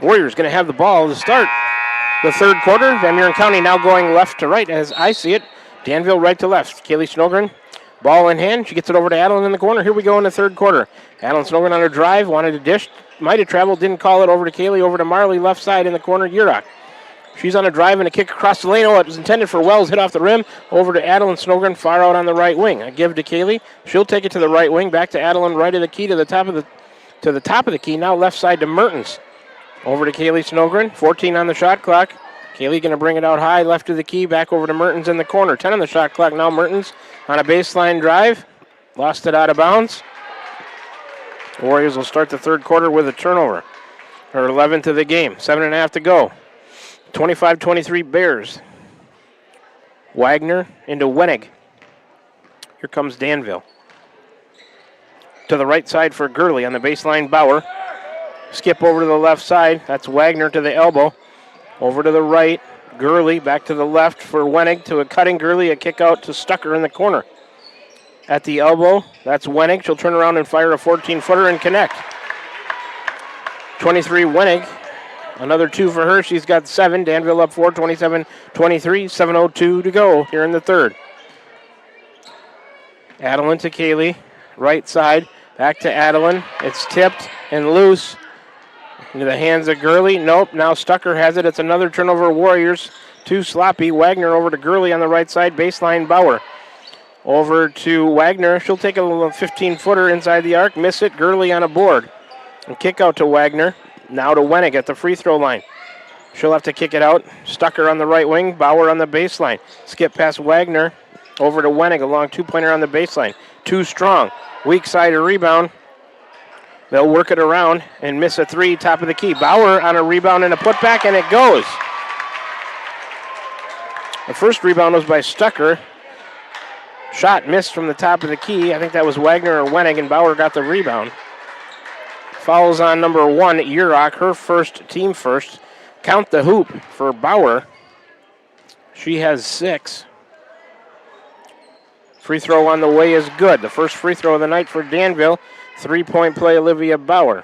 Warriors going to have the ball to start the third quarter. Van Buren County now going left to right as I see it. Danville right to left. Kaylee Snogren, ball in hand. She gets it over to Adeline in the corner. Here we go in the third quarter. Adeline Snogren on her drive. Wanted to dish. Might have traveled. Didn't call it. Over to Kaylee. Over to Marley left side in the corner. Yurok. She's on a drive and a kick across the lane. Oh, it was intended for Wells. Hit off the rim. Over to Adeline Snogren. Far out on the right wing. A give to Kaylee. She'll take it to the right wing. Back to Adeline. Right of the key to the top of the key. Now left side to Mertens. Over to Kaylee Snogren. 14 on the shot clock. Kaylee going to bring it out high, left of the key, back over to Mertens in the corner. 10 on the shot clock now. Mertens on a baseline drive. Lost it out of bounds. Warriors will start the third quarter with a turnover. Her 11th of the game. 7.5 to go. 25-23 Bears. Wagner into Wenig. Here comes Danville. To the right side for Gurley on the baseline. Bauer. Skip over to the left side. That's Wagner to the elbow. Over to the right, Gurley back to the left for Wenig to a cutting Gurley, a kick out to Stucker in the corner. At the elbow, that's Wenig. She'll turn around and fire a 14-footer and connect. 23 Wenig, another 2 for her. She's got 7. Danville up 4, 27-23, 7:02 to go here in the third. Adeline to Kaylee, right side, back to Adeline. It's tipped and loose. Into the hands of Gurley. Nope. Now Stucker has it. It's another turnover. Warriors. Too sloppy. Wagner over to Gurley on the right side. Baseline Bauer. Over to Wagner. She'll take a little 15-footer inside the arc. Miss it. Gurley on a board. And kick out to Wagner. Now to Wenig at the free throw line. She'll have to kick it out. Stucker on the right wing. Bauer on the baseline. Skip past Wagner. Over to Wenig. A long two-pointer on the baseline. Too strong. Weak side of rebound. They'll work it around and miss a 3, top of the key. Bauer on a rebound and a putback, and it goes. The first rebound was by Stucker. Shot missed from the top of the key. I think that was Wagner or Wenig, and Bauer got the rebound. Fouls on number 1, Urach, her first, team first. Count the hoop for Bauer. She has 6. Free throw on the way is good. The first free throw of the night for Danville. 3-point play, Olivia Bauer.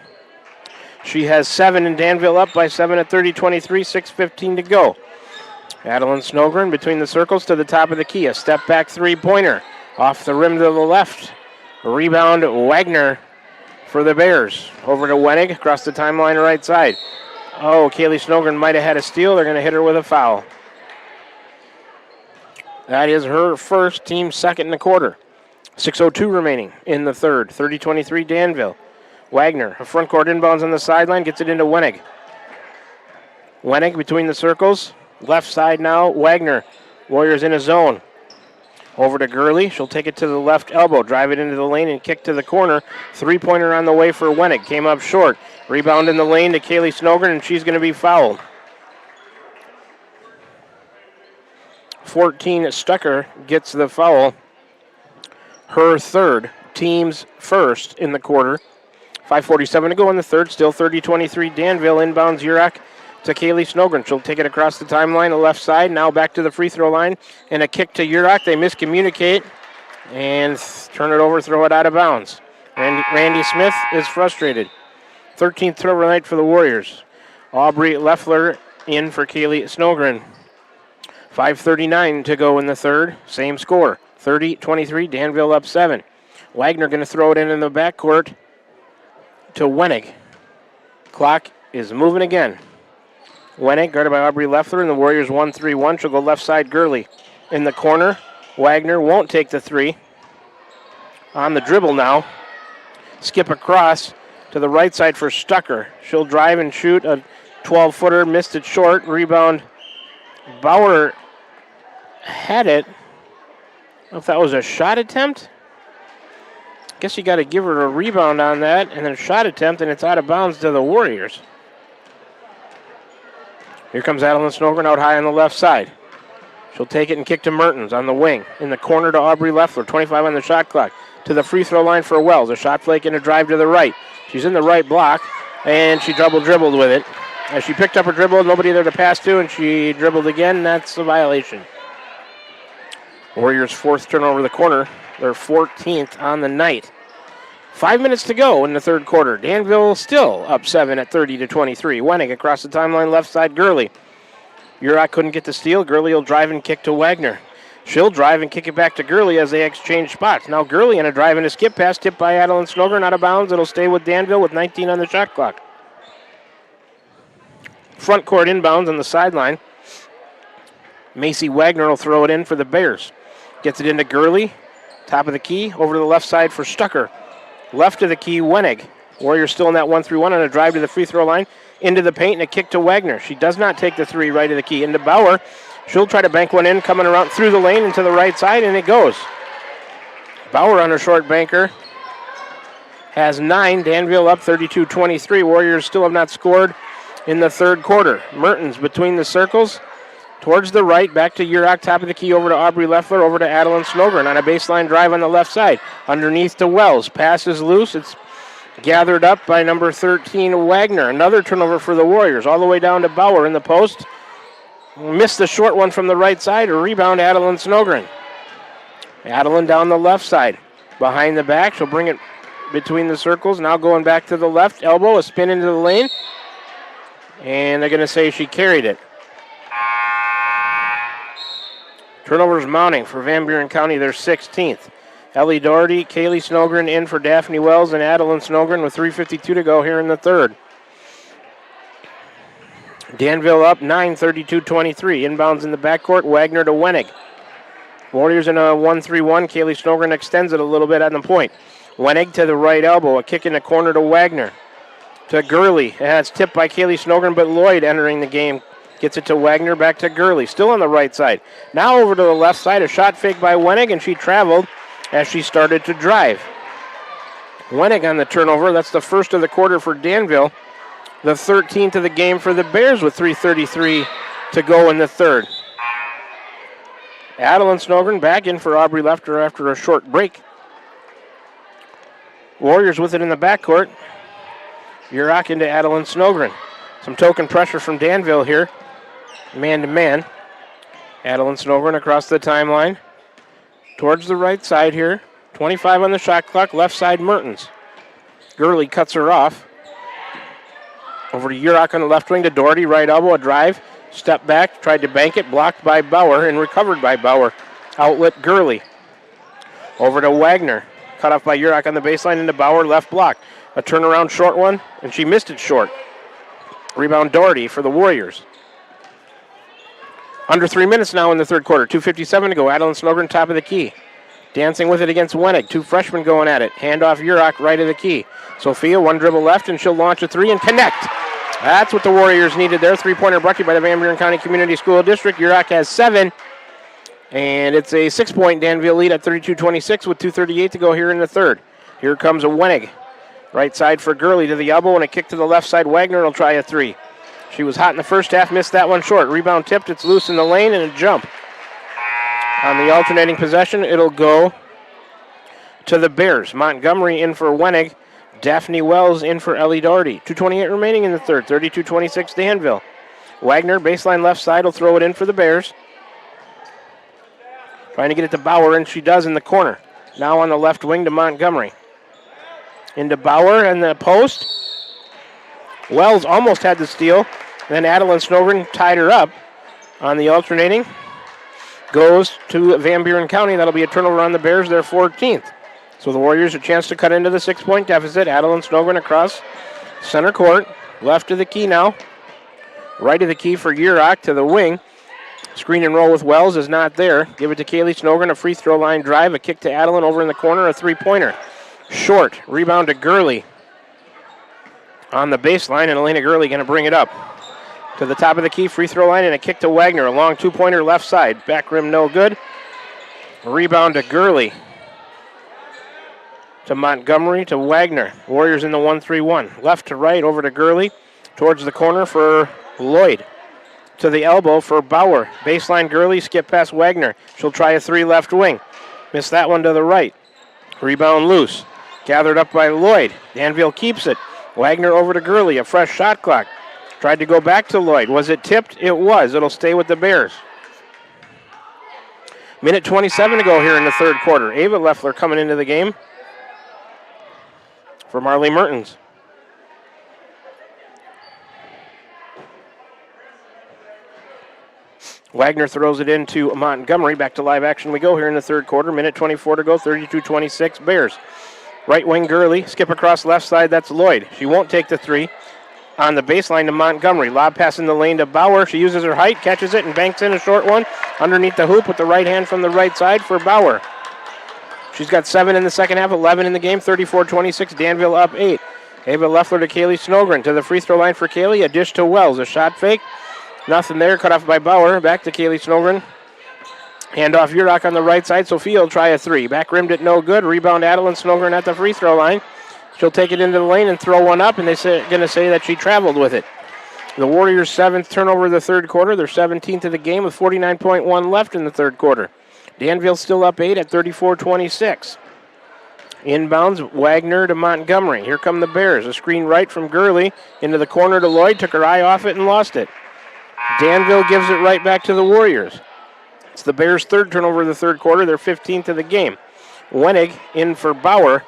She has 7, and Danville up by 7 at 30-23, 6:15 to go. Adeline Snogren between the circles to the top of the key. A step back three-pointer off the rim to the left. Rebound, Wagner for the Bears. Over to Wenig across the timeline right side. Oh, Kaylee Snogren might have had a steal. They're going to hit her with a foul. That is her first, team second in the quarter. 6:02 remaining in the third. 30-23 Danville. Wagner, a front court inbounds on the sideline, gets it into Wenig. Wenig between the circles. Left side now, Wagner. Warriors in a zone. Over to Gurley. She'll take it to the left elbow, drive it into the lane, and kick to the corner. Three-pointer on the way for Wenig. Came up short. Rebound in the lane to Kaylee Snogren, and she's going to be fouled. 14, Stucker gets the foul. Her third, team's first in the quarter. 5:47 to go in the third. Still 30-23 Danville. Inbounds Urach to Kaylee Snogren. She'll take it across the timeline, the left side. Now back to the free throw line. And a kick to Urach. They miscommunicate and turn it over, throw it out of bounds. Randy Smith is frustrated. 13th turnover night for the Warriors. Aubrey Leffler in for Kaylee Snogren. 5:39 to go in the third. Same score. 30-23, Danville up 7. Wagner going to throw it in the backcourt to Wenig. Clock is moving again. Wenig guarded by Aubrey Leffler, and the Warriors 1-3-1. She'll go left side, Gurley. In the corner, Wagner won't take the three. On the dribble now. Skip across to the right side for Stucker. She'll drive and shoot a 12-footer, missed it short. Rebound, Bauer had it. I don't know if that was a shot attempt. Guess you got to give her a rebound on that, and then a shot attempt, and it's out of bounds to the Warriors. Here comes Adeline Snogren out high on the left side. She'll take it and kick to Mertens on the wing. In the corner to Aubrey Leffler, 25 on the shot clock. To the free throw line for Wells. A shot flake and a drive to the right. She's in the right block, and she dribbled with it. As she picked up her dribble, nobody there to pass to, and she dribbled again. That's a violation. Warriors' fourth turnover of the corner. Their 14th on the night. 5 minutes to go in the third quarter. Danville still up 7 at 30-23. Wenig across the timeline, left side, Gurley. Urach couldn't get the steal. Gurley will drive and kick to Wagner. She'll drive and kick it back to Gurley as they exchange spots. Now Gurley in a drive and a skip pass, tipped by Adeline Snogren, out of bounds. It'll stay with Danville with 19 on the shot clock. Front court inbounds on the sideline. Macy Wagner will throw it in for the Bears. Gets it into Gurley. Top of the key, over to the left side for Stucker. Left of the key, Wenig. Warriors still in that 1-3-1 on a drive to the free throw line. Into the paint and a kick to Wagner. She does not take the three right of the key. Into Bauer. She'll try to bank one in, coming around through the lane into the right side, and it goes. Bauer on her short banker has 9. Danville up 32-23. Warriors still have not scored in the third quarter. Mertens between the circles. Towards the right, back to Urach, top of the key, over to Aubrey Leffler, over to Adeline Snogren on a baseline drive on the left side. Underneath to Wells. Pass is loose. It's gathered up by number 13, Wagner. Another turnover for the Warriors, all the way down to Bauer in the post. Missed the short one from the right side. A rebound, Adeline Snogren. Adeline down the left side. Behind the back, she'll bring it between the circles. Now going back to the left elbow, a spin into the lane. And they're going to say she carried it. Turnovers mounting for Van Buren County, their 16th. Ellie Doherty, Kaylee Snogren in for Daphne Wells, and Adeline Snogren with 3:52 to go here in the third. Danville up 9, 32-23. Inbounds in the backcourt, Wagner to Wenig. Warriors in a 1-3-1. Kaylee Snogren extends it a little bit on the point. Wenig to the right elbow, a kick in the corner to Wagner. To Gurley. It's tipped by Kaylee Snogren, but Lloyd entering the game. Gets it to Wagner, back to Gurley, still on the right side. Now over to the left side, a shot fake by Wenig, and she traveled as she started to drive. Wenig on the turnover. That's the first of the quarter for Danville. The 13th of the game for the Bears with 3:33 to go in the third. Adeline Snogren back in for Aubrey Lefter after a short break. Warriors with it in the backcourt. Yurok into Adeline Snogren. Some token pressure from Danville here. Man-to-man. Adeline Snogren across the timeline. Towards the right side here. 25 on the shot clock. Left side Mertens. Gurley cuts her off. Over to Yurok on the left wing to Doherty. Right elbow, a drive. Step back, tried to bank it. Blocked by Bauer and recovered by Bauer. Outlet Gurley. Over to Wagner. Cut off by Yurok on the baseline into Bauer. Left block. A turnaround short one, and she missed it short. Rebound Doherty for the Warriors. Under 3 minutes now in the third quarter. 2:57 to go. Adeline Snogren top of the key. Dancing with it against Wenig. Two freshmen going at it. Handoff Yurok right of the key. Sophia, one dribble left, and she'll launch a three and connect. That's what the Warriors needed there. Three-pointer brought to you by the Van Buren County Community School District. Yurok has 7. And it's a 6-point Danville lead at 32-26 with 2:38 to go here in the third. Here comes a Wenig. Right side for Gurley to the elbow and a kick to the left side. Wagner will try a three. She was hot in the first half, missed that one short. Rebound tipped, it's loose in the lane and a jump. On the alternating possession, it'll go to the Bears. Montgomery in for Wenig. Daphne Wells in for Ellie Doherty. 2:28 remaining in the third. 32-26 Danville. Wagner, baseline left side, will throw it in for the Bears. Trying to get it to Bauer, and she does in the corner. Now on the left wing to Montgomery. Into Bauer and the post. Wells almost had the steal. Then Adeline Snogren tied her up on the alternating. Goes to Van Buren County. That'll be a turnover on the Bears, their 14th. So the Warriors a chance to cut into the 6-point deficit. Adeline Snogren across center court. Left of the key now. Right of the key for Yurok to the wing. Screen and roll with Wells is not there. Give it to Kaylee Snogren, a free throw line drive. A kick to Adeline over in the corner, a three-pointer. Short. Rebound to Gurley. On the baseline, and Elena Gurley going to bring it up. To the top of the key, free throw line, and a kick to Wagner. A long two-pointer left side. Back rim no good. Rebound to Gurley. To Montgomery, to Wagner. Warriors in the 1-3-1. Left to right, over to Gurley. Towards the corner for Lloyd. To the elbow for Bauer. Baseline Gurley, skip past Wagner. She'll try a three left wing. Missed that one to the right. Rebound loose. Gathered up by Lloyd. Danville keeps it. Wagner over to Gurley, a fresh shot clock. Tried to go back to Lloyd. Was it tipped? It was. It'll stay with the Bears. Minute 27 to go here in the third quarter. Ava Leffler coming into the game for Marley Mertens. Wagner throws it into Montgomery. Back to live action we go here in the third quarter. Minute 24 to go, 32-26 Bears. Right wing Gurley, skip across left side, that's Lloyd. She won't take the three. On the baseline to Montgomery. Lob pass in the lane to Bauer. She uses her height, catches it, and banks in a short one. Underneath the hoop with the right hand from the right side for Bauer. She's got 7 in the second half, 11 in the game, 34-26. Danville up 8. Ava Leffler to Kaylee Snogren. To the free throw line for Kaylee. A dish to Wells. A shot fake. Nothing there. Cut off by Bauer. Back to Kaylee Snogren. Hand off Yurok on the right side. Sophia will try a three. Back rimmed it no good. Rebound Adeline Snogren at the free throw line. She'll take it into the lane and throw one up, and they're going to say that she traveled with it. The Warriors' 7th turnover of the third quarter. They're 17th of the game with 49.1 left in the third quarter. Danville still up 8 at 34-26. Inbounds, Wagner to Montgomery. Here come the Bears. A screen right from Gurley into the corner to Lloyd. Took her eye off it and lost it. Danville gives it right back to the Warriors. It's the Bears' 3rd turnover of the third quarter. They're 15th of the game. Wenig in for Bauer.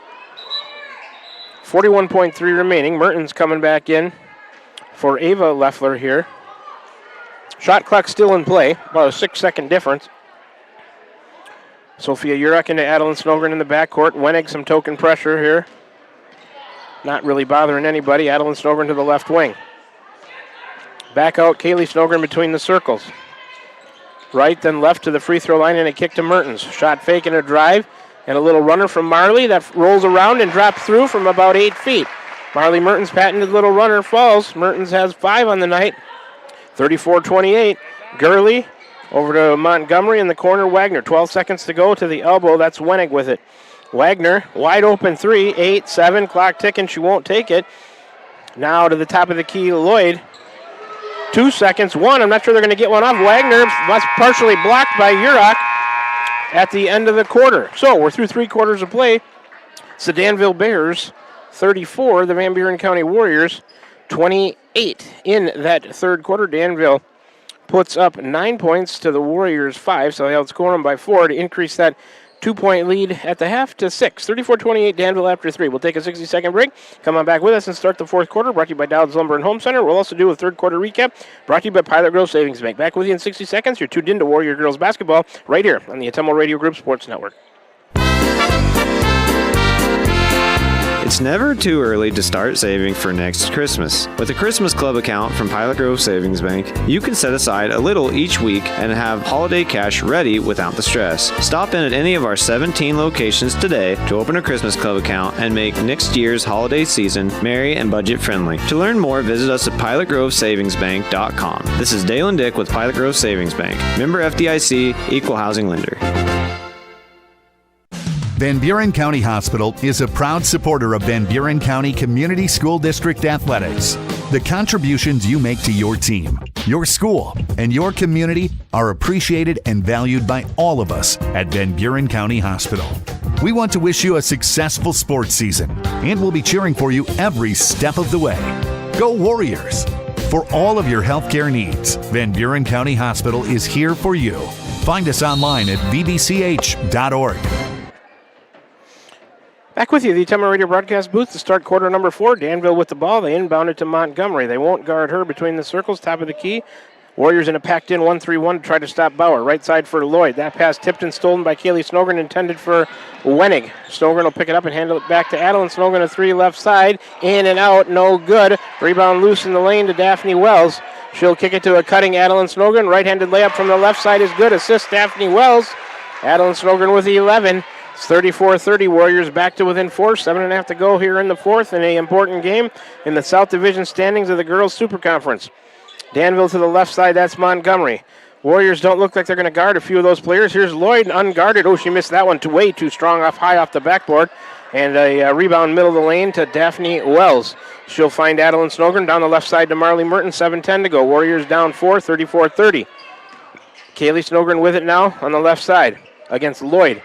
41.3 remaining. Mertens coming back in for Ava Leffler here. Shot clock still in play. About a 6-second difference. Sophia Yurok into Adeline Snogren in the backcourt. Wenig some token pressure here. Not really bothering anybody. Adeline Snogren to the left wing. Back out Kaylee Snogren between the circles. Right, then left to the free throw line and a kick to Mertens. Shot fake and a drive. And a little runner from Marley that rolls around and drops through from about 8 feet. Marley Mertens' patented little runner falls. Mertens has 5 on the night. 34-28. Gurley over to Montgomery in the corner. Wagner, 12 seconds to go to the elbow. That's Wenig with it. Wagner, wide open 3, 8, 7. Clock ticking. She won't take it. Now to the top of the key, Lloyd. 2 seconds. 1. I'm not sure they're going to get one off. Wagner was partially blocked by Yurok. at the end of the quarter. So we're through 3 quarters of play. It's the Danville Bears 34, the Van Buren County Warriors 28. In that third quarter, Danville puts up 9 points to the Warriors 5, so they outscore them by 4 to increase that 2-point lead at the half to 6. 34-28 Danville after 3. We'll take a 60-second break. Come on back with us and start the fourth quarter. Brought to you by Dowd's Lumber and Home Center. We'll also do a third quarter recap. Brought to you by Pilot Grove Savings Bank. Back with you in 60 seconds. You're tuned into Warrior Girls Basketball right here on the Ottumwa Radio Group Sports Network. It's never too early to start saving for next Christmas. With a Christmas Club account from Pilot Grove Savings Bank, you can set aside a little each week and have holiday cash ready without the stress. Stop in at any of our 17 locations today to open a Christmas Club account and make next year's holiday season merry and budget friendly. To learn more, visit us at pilotgrovesavingsbank.com. This is Dalen Dick with Pilot Grove Savings Bank. Member FDIC, Equal Housing Lender. Van Buren County Hospital is a proud supporter of Van Buren County Community School District Athletics. The contributions you make to your team, your school, and your community are appreciated and valued by all of us at Van Buren County Hospital. We want to wish you a successful sports season, and we'll be cheering for you every step of the way. Go Warriors! For all of your healthcare needs, Van Buren County Hospital is here for you. Find us online at vbch.org. Back with you, the Ottumwa Radio broadcast booth to start quarter number 4. Danville with the ball. They inbound it to Montgomery. They won't guard her between the circles, top of the key. Warriors in a packed-in 1-3-1 to try to stop Bauer. Right side for Lloyd. That pass tipped and stolen by Kaylee Snogren, intended for Wenig. Snogren will pick it up and handle it back to Adeline. Snogren a 3 left side. In and out, no good. Rebound loose in the lane to Daphne Wells. She'll kick it to a cutting Adeline Snogren. Right-handed layup from the left side is good. Assist Daphne Wells. Adeline Snogren with 11. It's 34-30. Warriors back to within 4. 7.5 to go here in the fourth in an important game in the South Division standings of the Girls Super Conference. Danville to the left side. That's Montgomery. Warriors don't look like they're going to guard a few of those players. Here's Lloyd unguarded. Oh, she missed that one way too strong high off the backboard. And a rebound middle of the lane to Daphne Wells. She'll find Adeline Snogren down the left side to Marley Mertens. 7:10 to go. Warriors down 4, 34-30. Kaylee Snogren with it now on the left side against Lloyd.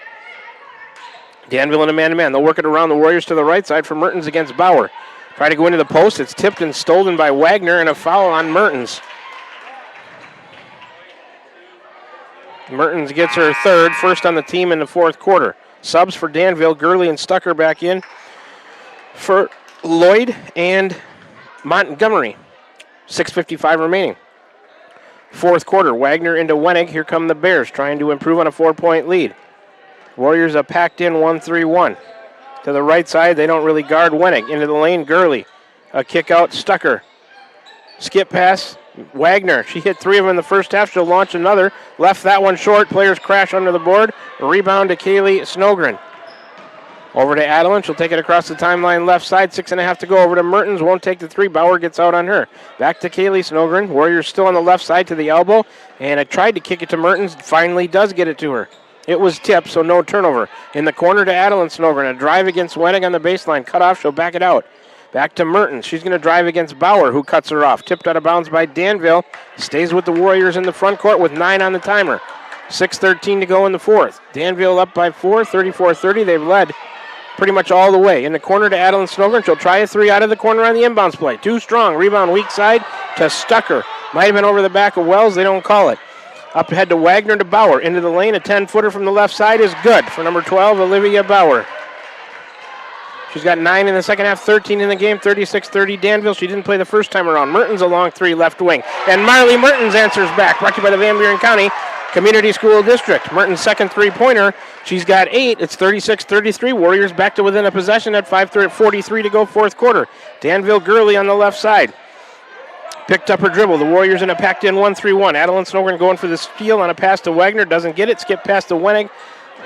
Danville in a man-to-man. They'll work it around the Warriors to the right side for Mertens against Bauer. Try to go into the post. It's tipped and stolen by Wagner, and a foul on Mertens. Mertens gets her third, first on the team in the fourth quarter. Subs for Danville. Gurley and Stucker back in for Lloyd and Montgomery. 6:55 remaining. Fourth quarter. Wagner into Wenig. Here come the Bears trying to improve on a 4-point lead. Warriors are packed in 1-3-1. To the right side, they don't really guard Wenig. Into the lane, Gurley. A kick out, Stucker. Skip pass, Wagner. She hit 3 of them in the first half. She'll launch another. Left that one short. Players crash under the board. A rebound to Kaylee Snogren. Over to Adeline. She'll take it across the timeline left side. 6.5 to go. Over to Mertens. Won't take the 3. Bauer gets out on her. Back to Kaylee Snogren. Warriors still on the left side to the elbow. And I tried to kick it to Mertens. Finally does get it to her. It was tipped, so no turnover. In the corner to Adeline Snogren. A drive against Wenig on the baseline. Cut off. She'll back it out. Back to Mertens. She's going to drive against Bauer, who cuts her off. Tipped out of bounds by Danville. Stays with the Warriors in the front court with 9 on the timer. 6:13 to go in the fourth. Danville up by 4, 34-30. They've led pretty much all the way. In the corner to Adeline Snogren. She'll try a 3 out of the corner on the inbounds play. Too strong. Rebound weak side to Stucker. Might have been over the back of Wells. They don't call it. Up ahead to Wagner to Bauer. Into the lane. A 10-footer from the left side is good for number 12, Olivia Bauer. She's got 9 in the second half, 13 in the game, 36-30 Danville. She didn't play the first time around. Mertens a long 3 left wing. And Marley Mertens answers back. Brought to you by the Van Buren County Community School District. Mertens' second 3-pointer. She's got 8. It's 36-33. Warriors back to within a possession at 5:43 to go fourth quarter. Danville Gurley on the left side. Picked up her dribble. The Warriors in a packed-in 1-3-1. Adeline Snogren going for the steal on a pass to Wagner. Doesn't get it. Skip past to Wenig.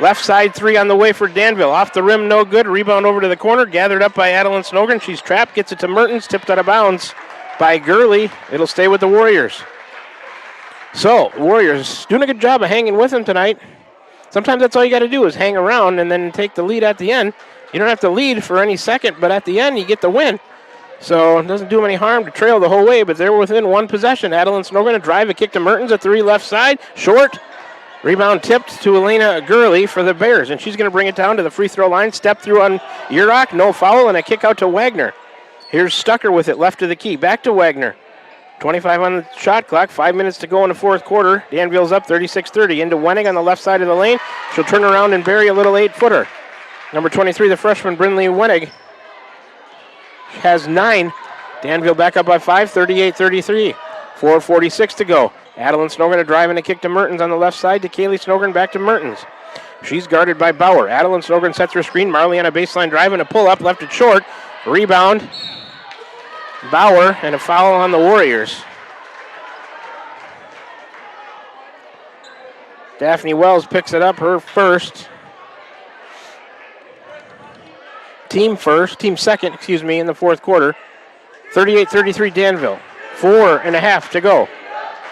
Left side 3 on the way for Danville. Off the rim, no good. Rebound over to the corner. Gathered up by Adeline Snogren. She's trapped. Gets it to Mertens. Tipped out of bounds by Gurley. It'll stay with the Warriors. So, Warriors doing a good job of hanging with them tonight. Sometimes that's all you got to do is hang around and then take the lead at the end. You don't have to lead for any second, but at the end you get the win. So it doesn't do them any harm to trail the whole way, but they're within one possession. Adeline Snogren a drive, a kick to Mertens, a 3 left side. Short. Rebound tipped to Elena Gurley for the Bears, and she's going to bring it down to the free throw line. Step through on Urach, no foul, and a kick out to Wagner. Here's Stucker with it, left of the key. Back to Wagner. 25 on the shot clock, 5 minutes to go in the fourth quarter. Danville's up 36-30. Into Wenning on the left side of the lane. She'll turn around and bury a little 8-footer. Number 23, the freshman, Brinley Wenning, has 9. Danville back up by 5, 38-33. 4:46 to go. Adeline Snogren to drive and a kick to Mertens on the left side to Kaylee Snogren, back to Mertens. She's guarded by Bauer. Adeline Snogren sets her screen. Marley on a baseline drive and a pull-up, left it short. Rebound, Bauer, and a foul on the Warriors. Daphne Wells picks it up, her first. Team second, in the fourth quarter. 38-33 Danville. 4.5 to go.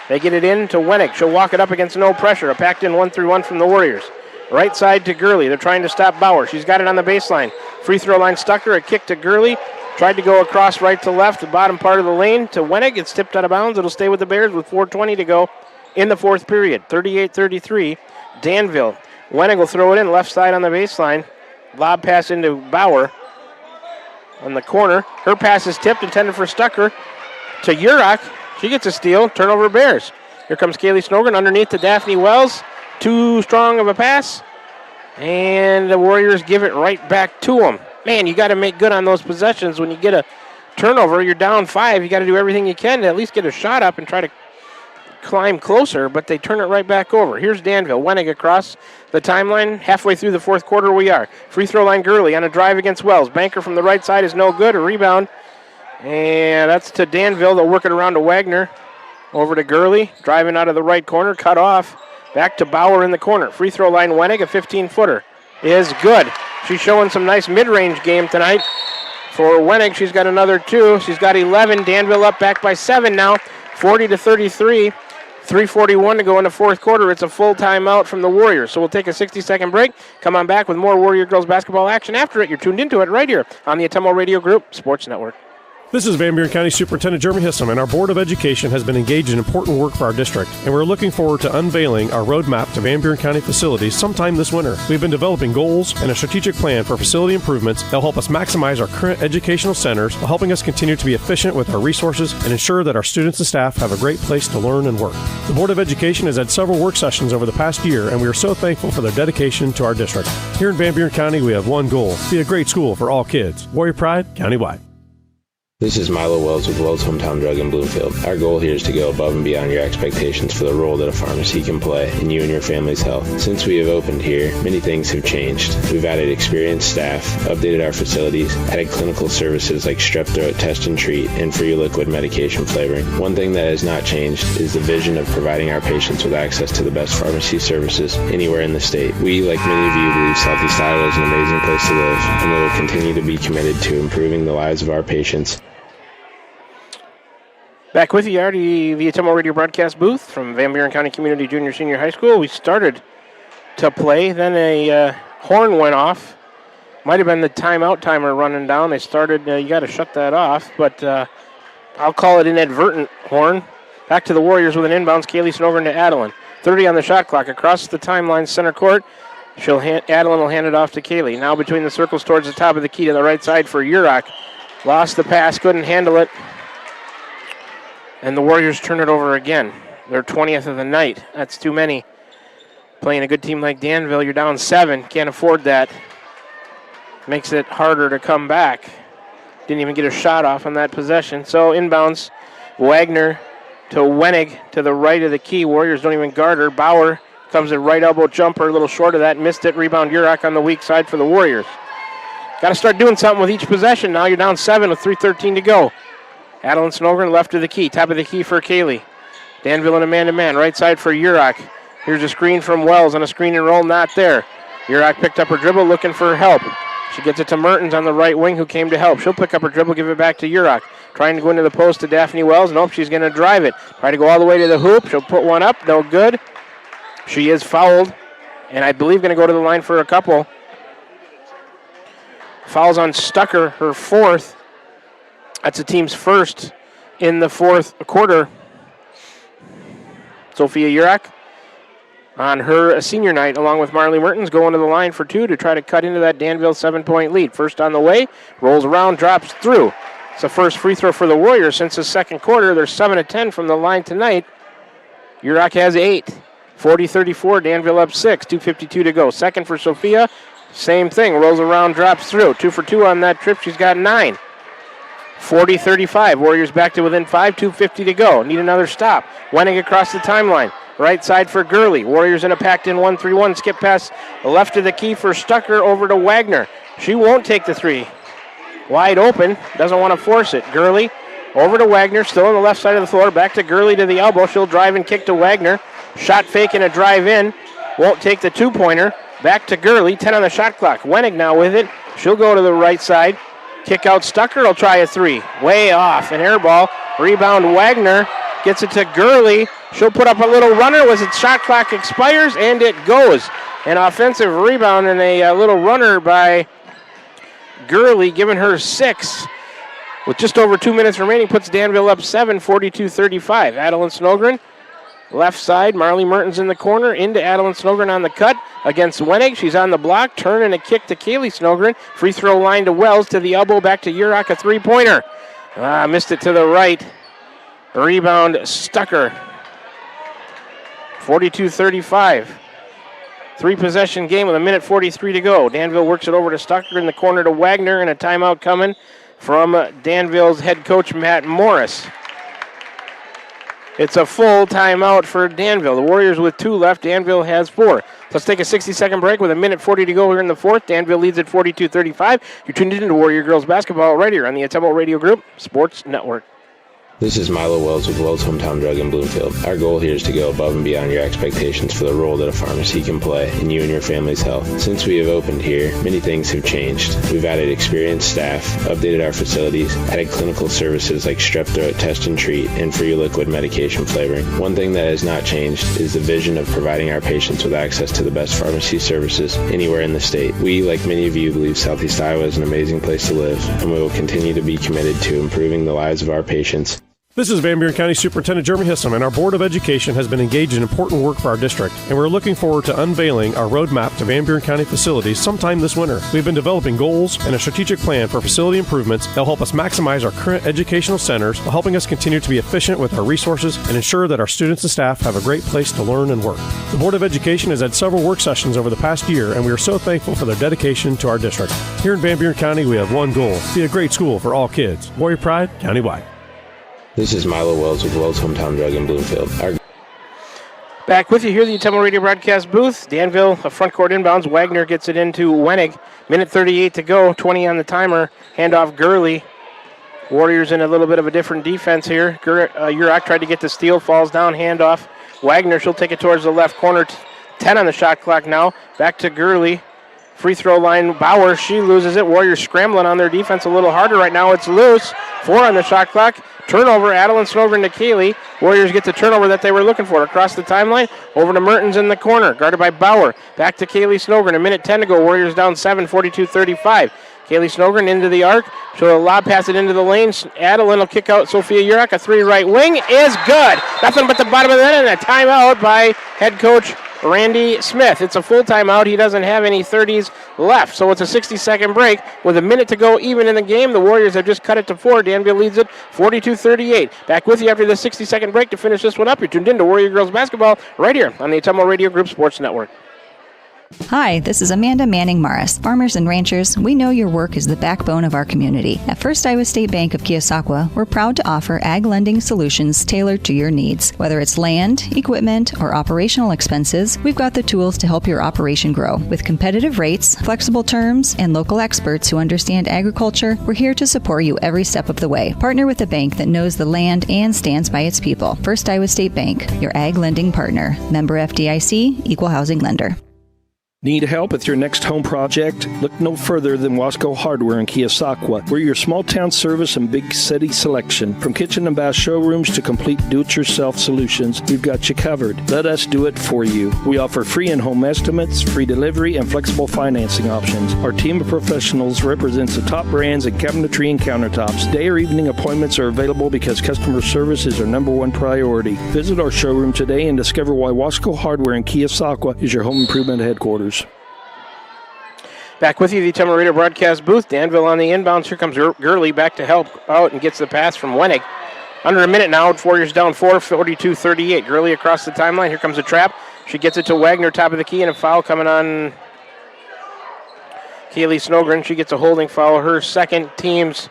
They get it in to Wenning. She'll walk it up against no pressure. A packed in 1-3-1 from the Warriors. Right side to Gurley. They're trying to stop Bauer. She's got it on the baseline. Free throw line Stucker. A kick to Gurley. Tried to go across right to left, the bottom part of the lane to Wenning. It's tipped out of bounds. It'll stay with the Bears with 4:20 to go in the fourth period. 38-33 Danville. Wenning will throw it in left side on the baseline. Lob pass into Bauer on the corner. Her pass is tipped, intended for Stucker to Urach. She gets a steal. Turnover Bears. Here comes Kaylee Snogren underneath to Daphne Wells. Too strong of a pass. And the Warriors give it right back to them. Man, you got to make good on those possessions. When you get a turnover, you're down 5. You got to do everything you can to at least get a shot up and try to climb closer, but they turn it right back over. Here's Danville. Wenning across the timeline. Halfway through the fourth quarter we are. Free throw line Gurley on a drive against Wells. Banker from the right side is no good. A rebound. And that's to Danville. They'll work it around to Wagner. Over to Gurley. Driving out of the right corner. Cut off. Back to Bauer in the corner. Free throw line Wenning. A 15-footer is good. She's showing some nice mid-range game tonight. For Wenning, she's got another 2. She's got 11. Danville up back by 7 now. 40-33. 3:41 to go in the fourth quarter. It's a full timeout from the Warriors. So we'll take a 60-second break. Come on back with more Warrior Girls Basketball action after it. You're tuned into it right here on the Ottumwa Radio Group Sports Network. This is Van Buren County Superintendent Jeremy Hissom, and our Board of Education has been engaged in important work for our district, and we're looking forward to unveiling our roadmap to Van Buren County facilities sometime this winter. We've been developing goals and a strategic plan for facility improvements that will help us maximize our current educational centers while helping us continue to be efficient with our resources and ensure that our students and staff have a great place to learn and work. The Board of Education has had several work sessions over the past year, and we are so thankful for their dedication to our district. Here in Van Buren County, we have one goal: be a great school for all kids. Warrior Pride, countywide. This is Milo Wells with Wells Hometown Drug in Bloomfield. Our goal here is to go above and beyond your expectations for the role that a pharmacy can play in you and your family's health. Since we have opened here, many things have changed. We've added experienced staff, updated our facilities, added clinical services like strep throat test and treat, and free liquid medication flavoring. One thing that has not changed is the vision of providing our patients with access to the best pharmacy services anywhere in the state. We, like many of you, believe Southeast Iowa is an amazing place to live, and we will continue to be committed to improving the lives of our patients. Back with you, Artie, the Ottumwa Radio broadcast booth from Van Buren County Community Junior Senior High School. We started to play, then a horn went off. Might have been the timeout timer running down. They started, you got to shut that off, but I'll call it inadvertent horn. Back to the Warriors with an inbounds. Kaylee Snogren to Adeline. 30 on the shot clock. Across the timeline, center court. Adeline will hand it off to Kaylee. Now between the circles towards the top of the key to the right side for Urach. Lost the pass, couldn't handle it. And the Warriors turn it over again. They're 20th of the night. That's too many. Playing a good team like Danville, you're down 7. Can't afford that. Makes it harder to come back. Didn't even get a shot off on that possession. So inbounds, Wagner to Wenning to the right of the key. Warriors don't even guard her. Bauer comes at right elbow jumper, a little short of that. Missed it. Rebound Urach on the weak side for the Warriors. Got to start doing something with each possession. Now you're down 7 with 3:13 to go. Adeline Snogren left of the key. Top of the key for Kaylee. Danville in a man-to-man. Right side for Urach. Here's a screen from Wells on a screen and roll. Not there. Urach picked up her dribble looking for help. She gets it to Mertens on the right wing who came to help. She'll pick up her dribble, give it back to Urach. Trying to go into the post to Daphne Wells. Nope, she's going to drive it. Try to go all the way to the hoop. She'll put one up. No good. She is fouled. And I believe going to go to the line for a couple. Fouls on Stucker, her fourth. That's the team's first in the fourth quarter. Sophia Urach on her senior night, along with Marley Mertens, going to the line for two to try to cut into that Danville 7-point lead. First on the way, rolls around, drops through. It's the first free throw for the Warriors since the second quarter. They're 7 of 10 from the line tonight. Yurok has 8. 40-34, Danville up 6. 2:52 to go. Second for Sophia. Same thing. Rolls around, drops through. 2 for 2 on that trip. She's got 9. 40-35. Warriors back to within 5. 2:50 to go. Need another stop. Wenning across the timeline. Right side for Gurley. Warriors in a packed-in 1-3-1. Skip pass left of the key for Stucker over to Wagner. She won't take the three. Wide open. Doesn't want to force it. Gurley over to Wagner. Still on the left side of the floor. Back to Gurley to the elbow. She'll drive and kick to Wagner. Shot fake and a drive in. Won't take the two-pointer. Back to Gurley. 10 on the shot clock. Wenning now with it. She'll go to the right side. Kick out Stucker. Will try a three. Way off. An air ball. Rebound Wagner. Gets it to Gurley. She'll put up a little runner as its shot clock expires, and it goes. An offensive rebound and a little runner by Gurley, giving her 6. With just over 2 minutes remaining, puts Danville up 7, 42-35. Adeline Snogren, left side. Marley Mertens in the corner. Into Adeline Snogren on the cut against Wenning. She's on the block. Turn and a kick to Kaylee Snogren. Free throw line to Wells, to the elbow. Back to Yurok, a three-pointer. Missed it to the right. Rebound, Stucker. 42-35. 3-possession game with 1:43 to go. Danville works it over to Stucker in the corner to Wagner, and a timeout coming from Danville's head coach, Matt Morris. It's a full timeout for Danville. The Warriors with 2 left. Danville has 4. Let's take a 60-second break with 1:40 to go here in the fourth. Danville leads at 42-35. You're tuned in to Warrior Girls Basketball right here on the Atemo Radio Group Sports Network. This is Milo Wells with Wells Hometown Drug in Bloomfield. Our goal here is to go above and beyond your expectations for the role that a pharmacy can play in you and your family's health. Since we have opened here, many things have changed. We've added experienced staff, updated our facilities, added clinical services like strep throat test and treat, and free liquid medication flavoring. One thing that has not changed is the vision of providing our patients with access to the best pharmacy services anywhere in the state. We, like many of you, believe Southeast Iowa is an amazing place to live, and we will continue to be committed to improving the lives of our patients. This is Van Buren County Superintendent Jeremy Hissom, and our Board of Education has been engaged in important work for our district, and we're looking forward to unveiling our roadmap to Van Buren County facilities sometime this winter. We've been developing goals and a strategic plan for facility improvements that will help us maximize our current educational centers while helping us continue to be efficient with our resources and ensure that our students and staff have a great place to learn and work. The Board of Education has had several work sessions over the past year, and we are so thankful for their dedication to our district. Here in Van Buren County, we have one goal: be a great school for all kids. Warrior Pride, countywide. This is Milo Wells with Wells Hometown Drug in Bloomfield. Back with you here, the Atemo Radio broadcast booth. Danville, a front court inbounds. Wagner gets it into Wenning. 1:38 to go, 20 on the timer. Handoff Gurley. Warriors in a little bit of a different defense here. Yurok tried to get the steal, falls down, handoff. Wagner, she'll take it towards the left corner. 10 on the shot clock now. Back to Gurley. Free throw line, Bauer, she loses it. Warriors scrambling on their defense a little harder right now. It's loose. 4 on the shot clock. Turnover, Adeline Snowgren to Kaylee. Warriors get the turnover that they were looking for. Across the timeline, over to Mertens in the corner, guarded by Bauer. Back to Kaylee Snowgren, 1:10 to go. Warriors down 7, 42-35. Kaylee Snowgren into the arc. She'll lob pass it into the lane. Adeline will kick out Sophia Yurok. A 3 right wing is good. Nothing but the bottom of the net, and a timeout by head coach Randy Smith. It's a full timeout. He doesn't have any 30s left, so it's a 60-second break with a minute to go even in the game. The Warriors have just cut it to 4. Danville leads it 42-38. Back with you after the 60-second break to finish this one up. You're tuned in to Warrior Girls Basketball right here on the Atemo Radio Group Sports Network. Hi, this is Amanda Manning Morris. Farmers and ranchers, we know your work is the backbone of our community. At First Iowa State Bank of Keosauqua, we're proud to offer ag lending solutions tailored to your needs. Whether it's land, equipment, or operational expenses, we've got the tools to help your operation grow. With competitive rates, flexible terms, and local experts who understand agriculture, we're here to support you every step of the way. Partner with a bank that knows the land and stands by its people. First Iowa State Bank, your ag lending partner. Member FDIC, Equal Housing Lender. Need help with your next home project? Look no further than Wasco Hardware in Keosauqua. We're your small town service and big city selection. From kitchen and bath showrooms to complete do-it-yourself solutions, we've got you covered. Let us do it for you. We offer free in-home estimates, free delivery, and flexible financing options. Our team of professionals represents the top brands in cabinetry and countertops. Day or evening appointments are available because customer service is our number one priority. Visit our showroom today and discover why Wasco Hardware in Keosauqua is your home improvement headquarters. Back with you, the Tama Radio broadcast booth. Danville on the inbounds. Here comes Gurley back to help out and gets the pass from Wenig. Under a minute now, Warriors down 4, 42-38. Gurley across the timeline. Here comes a trap. She gets it to Wagner, top of the key, and a foul coming on Kaylee Snogren. She gets a holding foul. Her second, team's,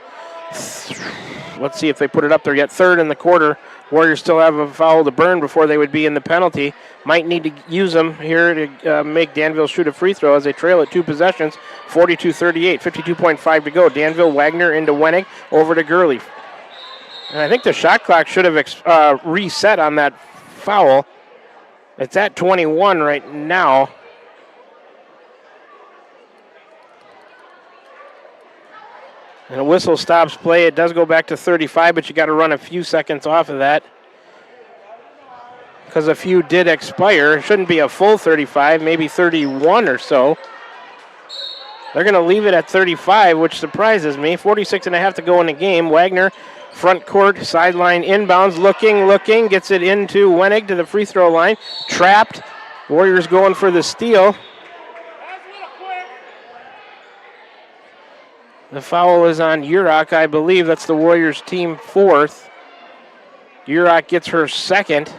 let's see if they put it up there yet, third in the quarter. Warriors still have a foul to burn before they would be in the penalty. Might need to use them here to make Danville shoot a free throw as they trail at 2 possessions, 42-38, 52.5 to go. Danville, Wagner into Wenig, over to Gurley. And I think the shot clock should have reset on that foul. It's at 21 right now. And a whistle stops play. It does go back to 35, but you got to run a few seconds off of that because a few did expire. It shouldn't be a full 35, maybe 31 or so. They're going to leave it at 35, which surprises me. 46.5 to go in the game. Wagner, front court, sideline inbounds, looking, gets it into Wenig to the free throw line. Trapped. Warriors going for the steal. The foul is on Urach, I believe. That's the Warriors' team fourth. Urach gets her second.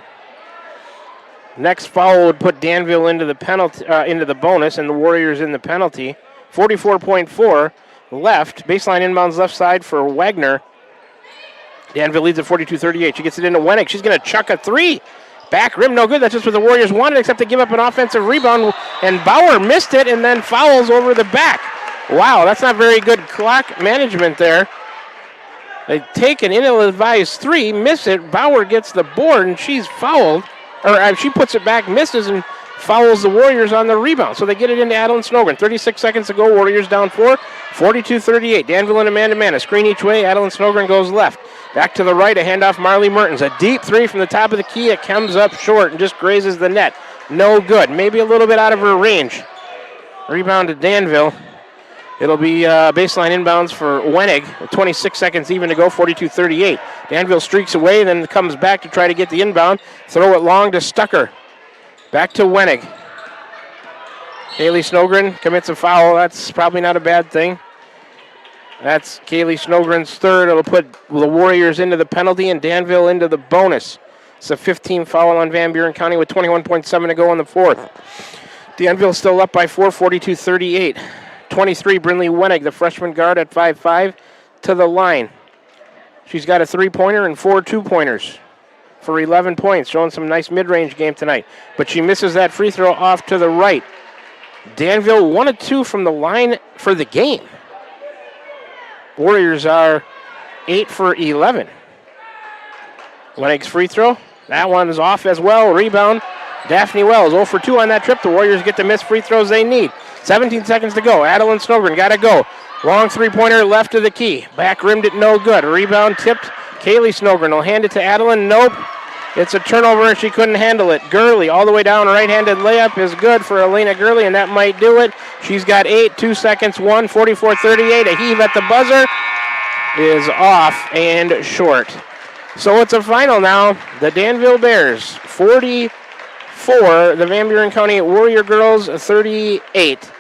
Next foul would put Danville into the penalty, into the bonus, and the Warriors in the penalty. 44.4 left. Baseline inbounds left side for Wagner. Danville leads at 42-38. She gets it into Wenig. She's going to chuck a three. Back rim, no good. That's just what the Warriors wanted, except to give up an offensive rebound. And Bauer missed it and then fouls over the back. Wow, that's not very good clock management there. They take an ill-advised three, miss it. Bauer gets the board, and she's fouled. Or she puts it back, misses, and fouls the Warriors on the rebound. So they get it into Adeline Snogren. 36 seconds to go. Warriors down 4. 42-38. Danville in a man-to-man. A screen each way. Adeline Snogren goes left. Back to the right. A handoff Marley Mertens. A deep three from the top of the key. It comes up short and just grazes the net. No good. Maybe a little bit out of her range. Rebound to Danville. It'll be baseline inbounds for Wenig. 26 seconds even to go, 42-38. Danville streaks away, then comes back to try to get the inbound. Throw it long to Stucker. Back to Wenig. Kaylee Snogren commits a foul. That's probably not a bad thing. That's Kaylee Snogren's third. It'll put the Warriors into the penalty and Danville into the bonus. It's a 15 foul on Van Buren County with 21.7 to go in the fourth. Danville still up by 4, 42-38. 23, Brinley Wenig, the freshman guard at 5'5", to the line. She's got a three-pointer and 4 two-pointers for 11 points, showing some nice mid-range game tonight. But she misses that free throw off to the right. Danville 1 of 2 from the line for the game. Warriors are 8 for 11. Wenig's free throw, that one is off as well. Rebound, Daphne Wells 0 for 2 on that trip. The Warriors get the missed free throws they need. 17 seconds to go. Adeline Snogren got to go. Long three-pointer left of the key. Back rimmed it no good. Rebound tipped. Kaylee Snogren will hand it to Adeline. Nope. It's a turnover and she couldn't handle it. Gurley all the way down. Right-handed layup is good for Elena Gurley, and that might do it. She's got 8. 2 seconds. 1. 44-38. A heave at the buzzer is off and short. So it's a final now. The Danville Bears 44. The Van Buren County Warrior Girls 38.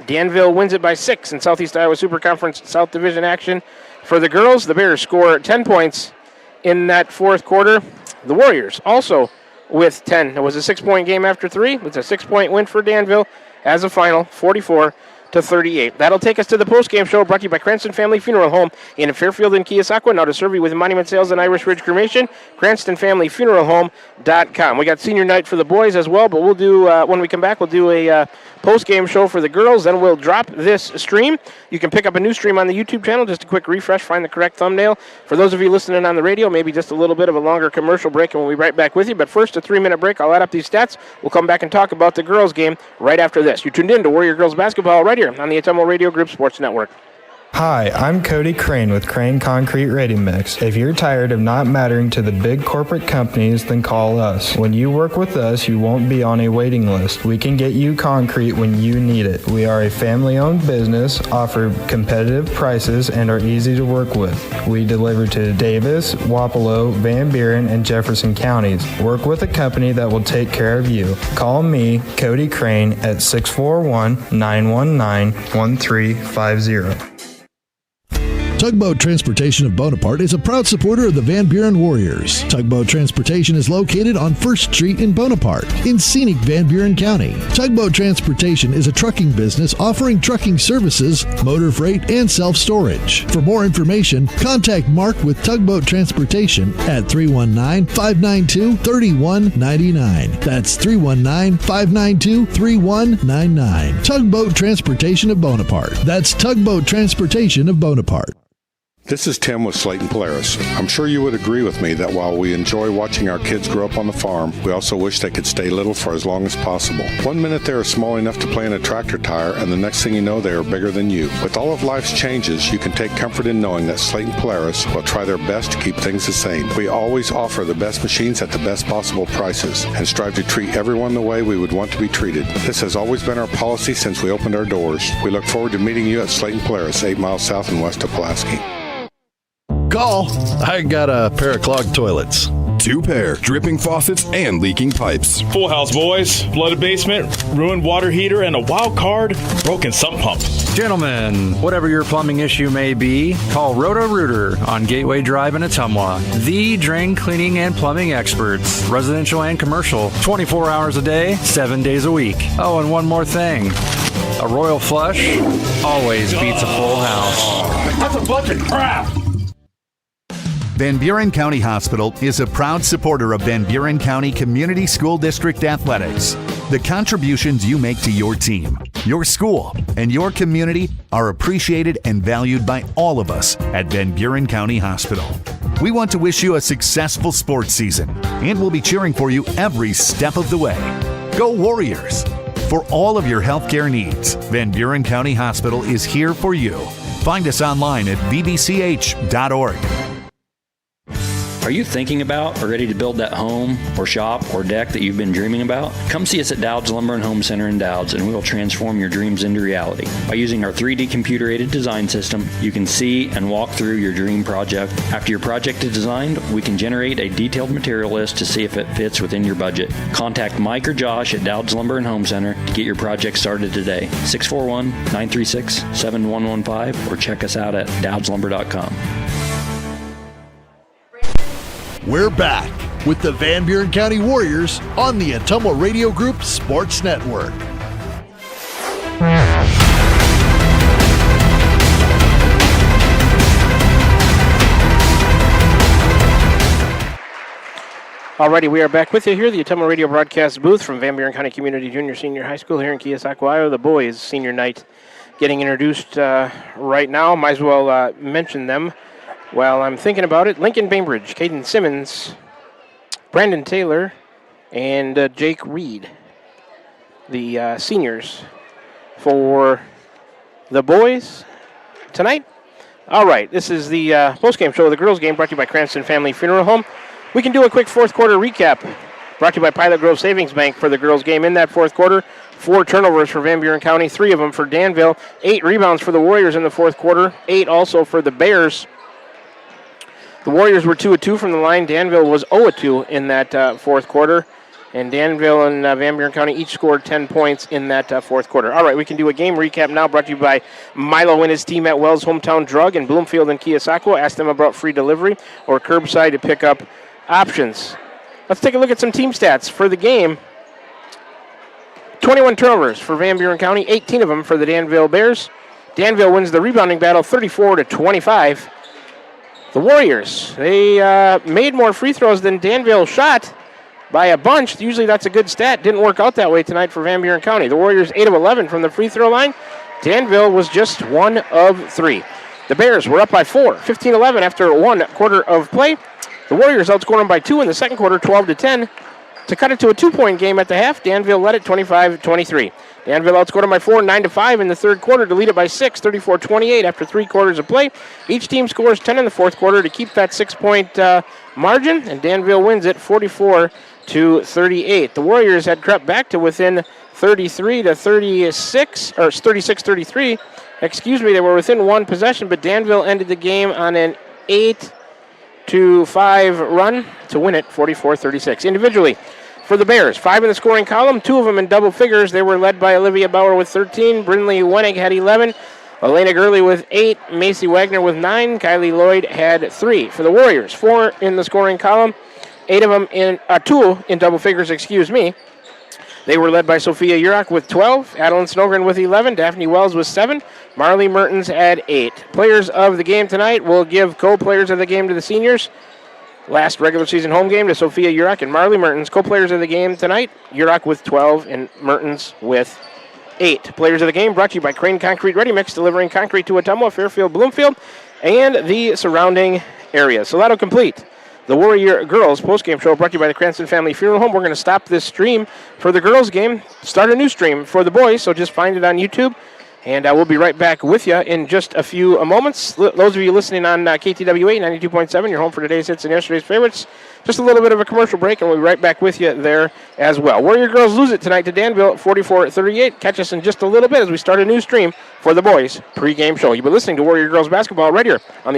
Danville wins it by 6 in Southeast Iowa Super Conference South Division action. For the girls, the Bears score 10 points in that fourth quarter. The Warriors also with 10. It was a 6-point game after 3. It's a 6-point win for Danville as a final, 44-38. 38. That'll take us to the postgame show brought to you by Cranston Family Funeral Home in Fairfield and Keosauqua. Now to serve you with Monument Sales and Irish Ridge Cremation, CranstonFamilyFuneralHome.com. We got senior night for the boys as well, but we'll do, when we come back, we'll do a post-game show for the girls. Then we'll drop this stream. You can pick up a new stream on the YouTube channel. Just a quick refresh, find the correct thumbnail. For those of you listening on the radio, maybe just a little bit of a longer commercial break, and we'll be right back with you. But first, a 3-minute break. I'll add up these stats. We'll come back and talk about the girls' game right after this. You're tuned in to Warrior Girls Basketball right here on the Atomo Radio Group Sports Network. Hi, I'm Cody Crane with Crane Concrete Ready Mix. If you're tired of not mattering to the big corporate companies, then call us. When you work with us, you won't be on a waiting list. We can get you concrete when you need it. We are a family-owned business, offer competitive prices, and are easy to work with. We deliver to Davis, Wapello, Van Buren, and Jefferson counties. Work with a company that will take care of you. Call me, Cody Crane, at 641-919-1350. Tugboat Transportation of Bonaparte is a proud supporter of the Van Buren Warriors. Tugboat Transportation is located on 1st Street in Bonaparte, in scenic Van Buren County. Tugboat Transportation is a trucking business offering trucking services, motor freight, and self-storage. For more information, contact Mark with Tugboat Transportation at 319-592-3199. That's 319-592-3199. Tugboat Transportation of Bonaparte. That's Tugboat Transportation of Bonaparte. This is Tim with Slayton Polaris. I'm sure you would agree with me that while we enjoy watching our kids grow up on the farm, we also wish they could stay little for as long as possible. One minute they are small enough to play in a tractor tire, and the next thing you know, they are bigger than you. With all of life's changes, you can take comfort in knowing that Slayton Polaris will try their best to keep things the same. We always offer the best machines at the best possible prices and strive to treat everyone the way we would want to be treated. This has always been our policy since we opened our doors. We look forward to meeting you at Slayton Polaris, 8 miles south and west of Pulaski. Call. I got a pair of clogged toilets. 2 pair, dripping faucets, and leaking pipes. Full house, boys. Flooded basement, ruined water heater, and a wild card, broken sump pump. Gentlemen, whatever your plumbing issue may be, call Roto-Rooter on Gateway Drive in Ottumwa. The drain cleaning and plumbing experts, residential and commercial, 24 hours a day, 7 days a week. Oh, and one more thing. A royal flush always beats a full house. That's a bunch of crap. Van Buren County Hospital is a proud supporter of Van Buren County Community School District Athletics. The contributions you make to your team, your school, and your community are appreciated and valued by all of us at Van Buren County Hospital. We want to wish you a successful sports season, and we'll be cheering for you every step of the way. Go Warriors! For all of your healthcare needs, Van Buren County Hospital is here for you. Find us online at vbch.org. Are you thinking about or ready to build that home or shop or deck that you've been dreaming about? Come see us at Dowd's Lumber and Home Center in Dowd's, and we will transform your dreams into reality. By using our 3D computer-aided design system, you can see and walk through your dream project. After your project is designed, we can generate a detailed material list to see if it fits within your budget. Contact Mike or Josh at Dowd's Lumber and Home Center to get your project started today. 641-936-7115 or check us out at dowdslumber.com. We're back with the Van Buren County Warriors on the Atomo Radio Group Sports Network. Alrighty, we are back with you here, the Atomo Radio broadcast booth from Van Buren County Community Junior Senior High School here in Keosauqua, Iowa. The boys' senior night getting introduced right now. Might as well mention them. Well, I'm thinking about it. Lincoln Bainbridge, Caden Simmons, Brandon Taylor, and Jake Reed, the seniors for the boys tonight. All right, this is the postgame show of the girls' game brought to you by Cranston Family Funeral Home. We can do a quick fourth quarter recap brought to you by Pilot Grove Savings Bank for the girls' game. In that fourth quarter, 4 turnovers for Van Buren County, 3 of them for Danville, 8 rebounds for the Warriors in the fourth quarter, 8 also for the Bears. The Warriors were 2-2 from the line. Danville was 0-2 in that fourth quarter. And Danville and Van Buren County each scored 10 points in that fourth quarter. All right, we can do a game recap now brought to you by Milo and his team at Wells Hometown Drug in Bloomfield and Keosauqua. Ask them about free delivery or curbside to pick up options. Let's take a look at some team stats for the game. 21 turnovers for Van Buren County, 18 of them for the Danville Bears. Danville wins the rebounding battle 34-25. The Warriors, they made more free throws than Danville shot by a bunch. Usually that's a good stat. Didn't work out that way tonight for Van Buren County. The Warriors 8 of 11 from the free throw line. Danville was just 1 of 3. The Bears were up by 4, 15-11 after 1 quarter of play. The Warriors outscored them by 2 in the second quarter, 12-10. To cut it to a 2-point game at the half, Danville led it 25-23. Danville outscored them by 4, 9-5 in the third quarter to lead it by 6, 34-28 after 3 quarters of play. Each team scores 10 in the fourth quarter to keep that 6-point margin, and Danville wins it 44-38. The Warriors had crept back to within 36-33. Excuse me, they were within 1 possession, but Danville ended the game on an 8-5 run to win it 44-36. Individually, for the Bears, 5 in the scoring column, 2 of them in double figures. They were led by Olivia Bauer with 13. Brindley Wenig had 11. Elena Gurley with 8. Macy Wagner with 9. Kylie Lloyd had 3. For the Warriors, 4 in the scoring column, 8 of them in 2 in double figures, excuse me. They were led by Sophia Urach with 12. Adeline Snogren with 11. Daphne Wells with 7. Marley Mertens had 8. Players of the game tonight will give co-players of the game to the seniors. Last regular season home game to Sophia Urach and Marley Mertens. Co-players of the game tonight, Urach with 12 and Mertens with 8. Players of the game brought to you by Crane Concrete Ready Mix, delivering concrete to Ottumwa, Fairfield, Bloomfield, and the surrounding area. So that'll complete the Warrior Girls postgame show brought to you by the Cranston Family Funeral Home. We're going to stop this stream for the girls game, start a new stream for the boys, so just find it on YouTube. And we'll be right back with you in just a few moments. Those of you listening on KTWA 92.7, your home for today's hits and yesterday's favorites. Just a little bit of a commercial break, and we'll be right back with you there as well. Warrior Girls lose it tonight to Danville, 44-38. Catch us in just a little bit as we start a new stream for the boys pregame show. You've been listening to Warrior Girls Basketball right here on the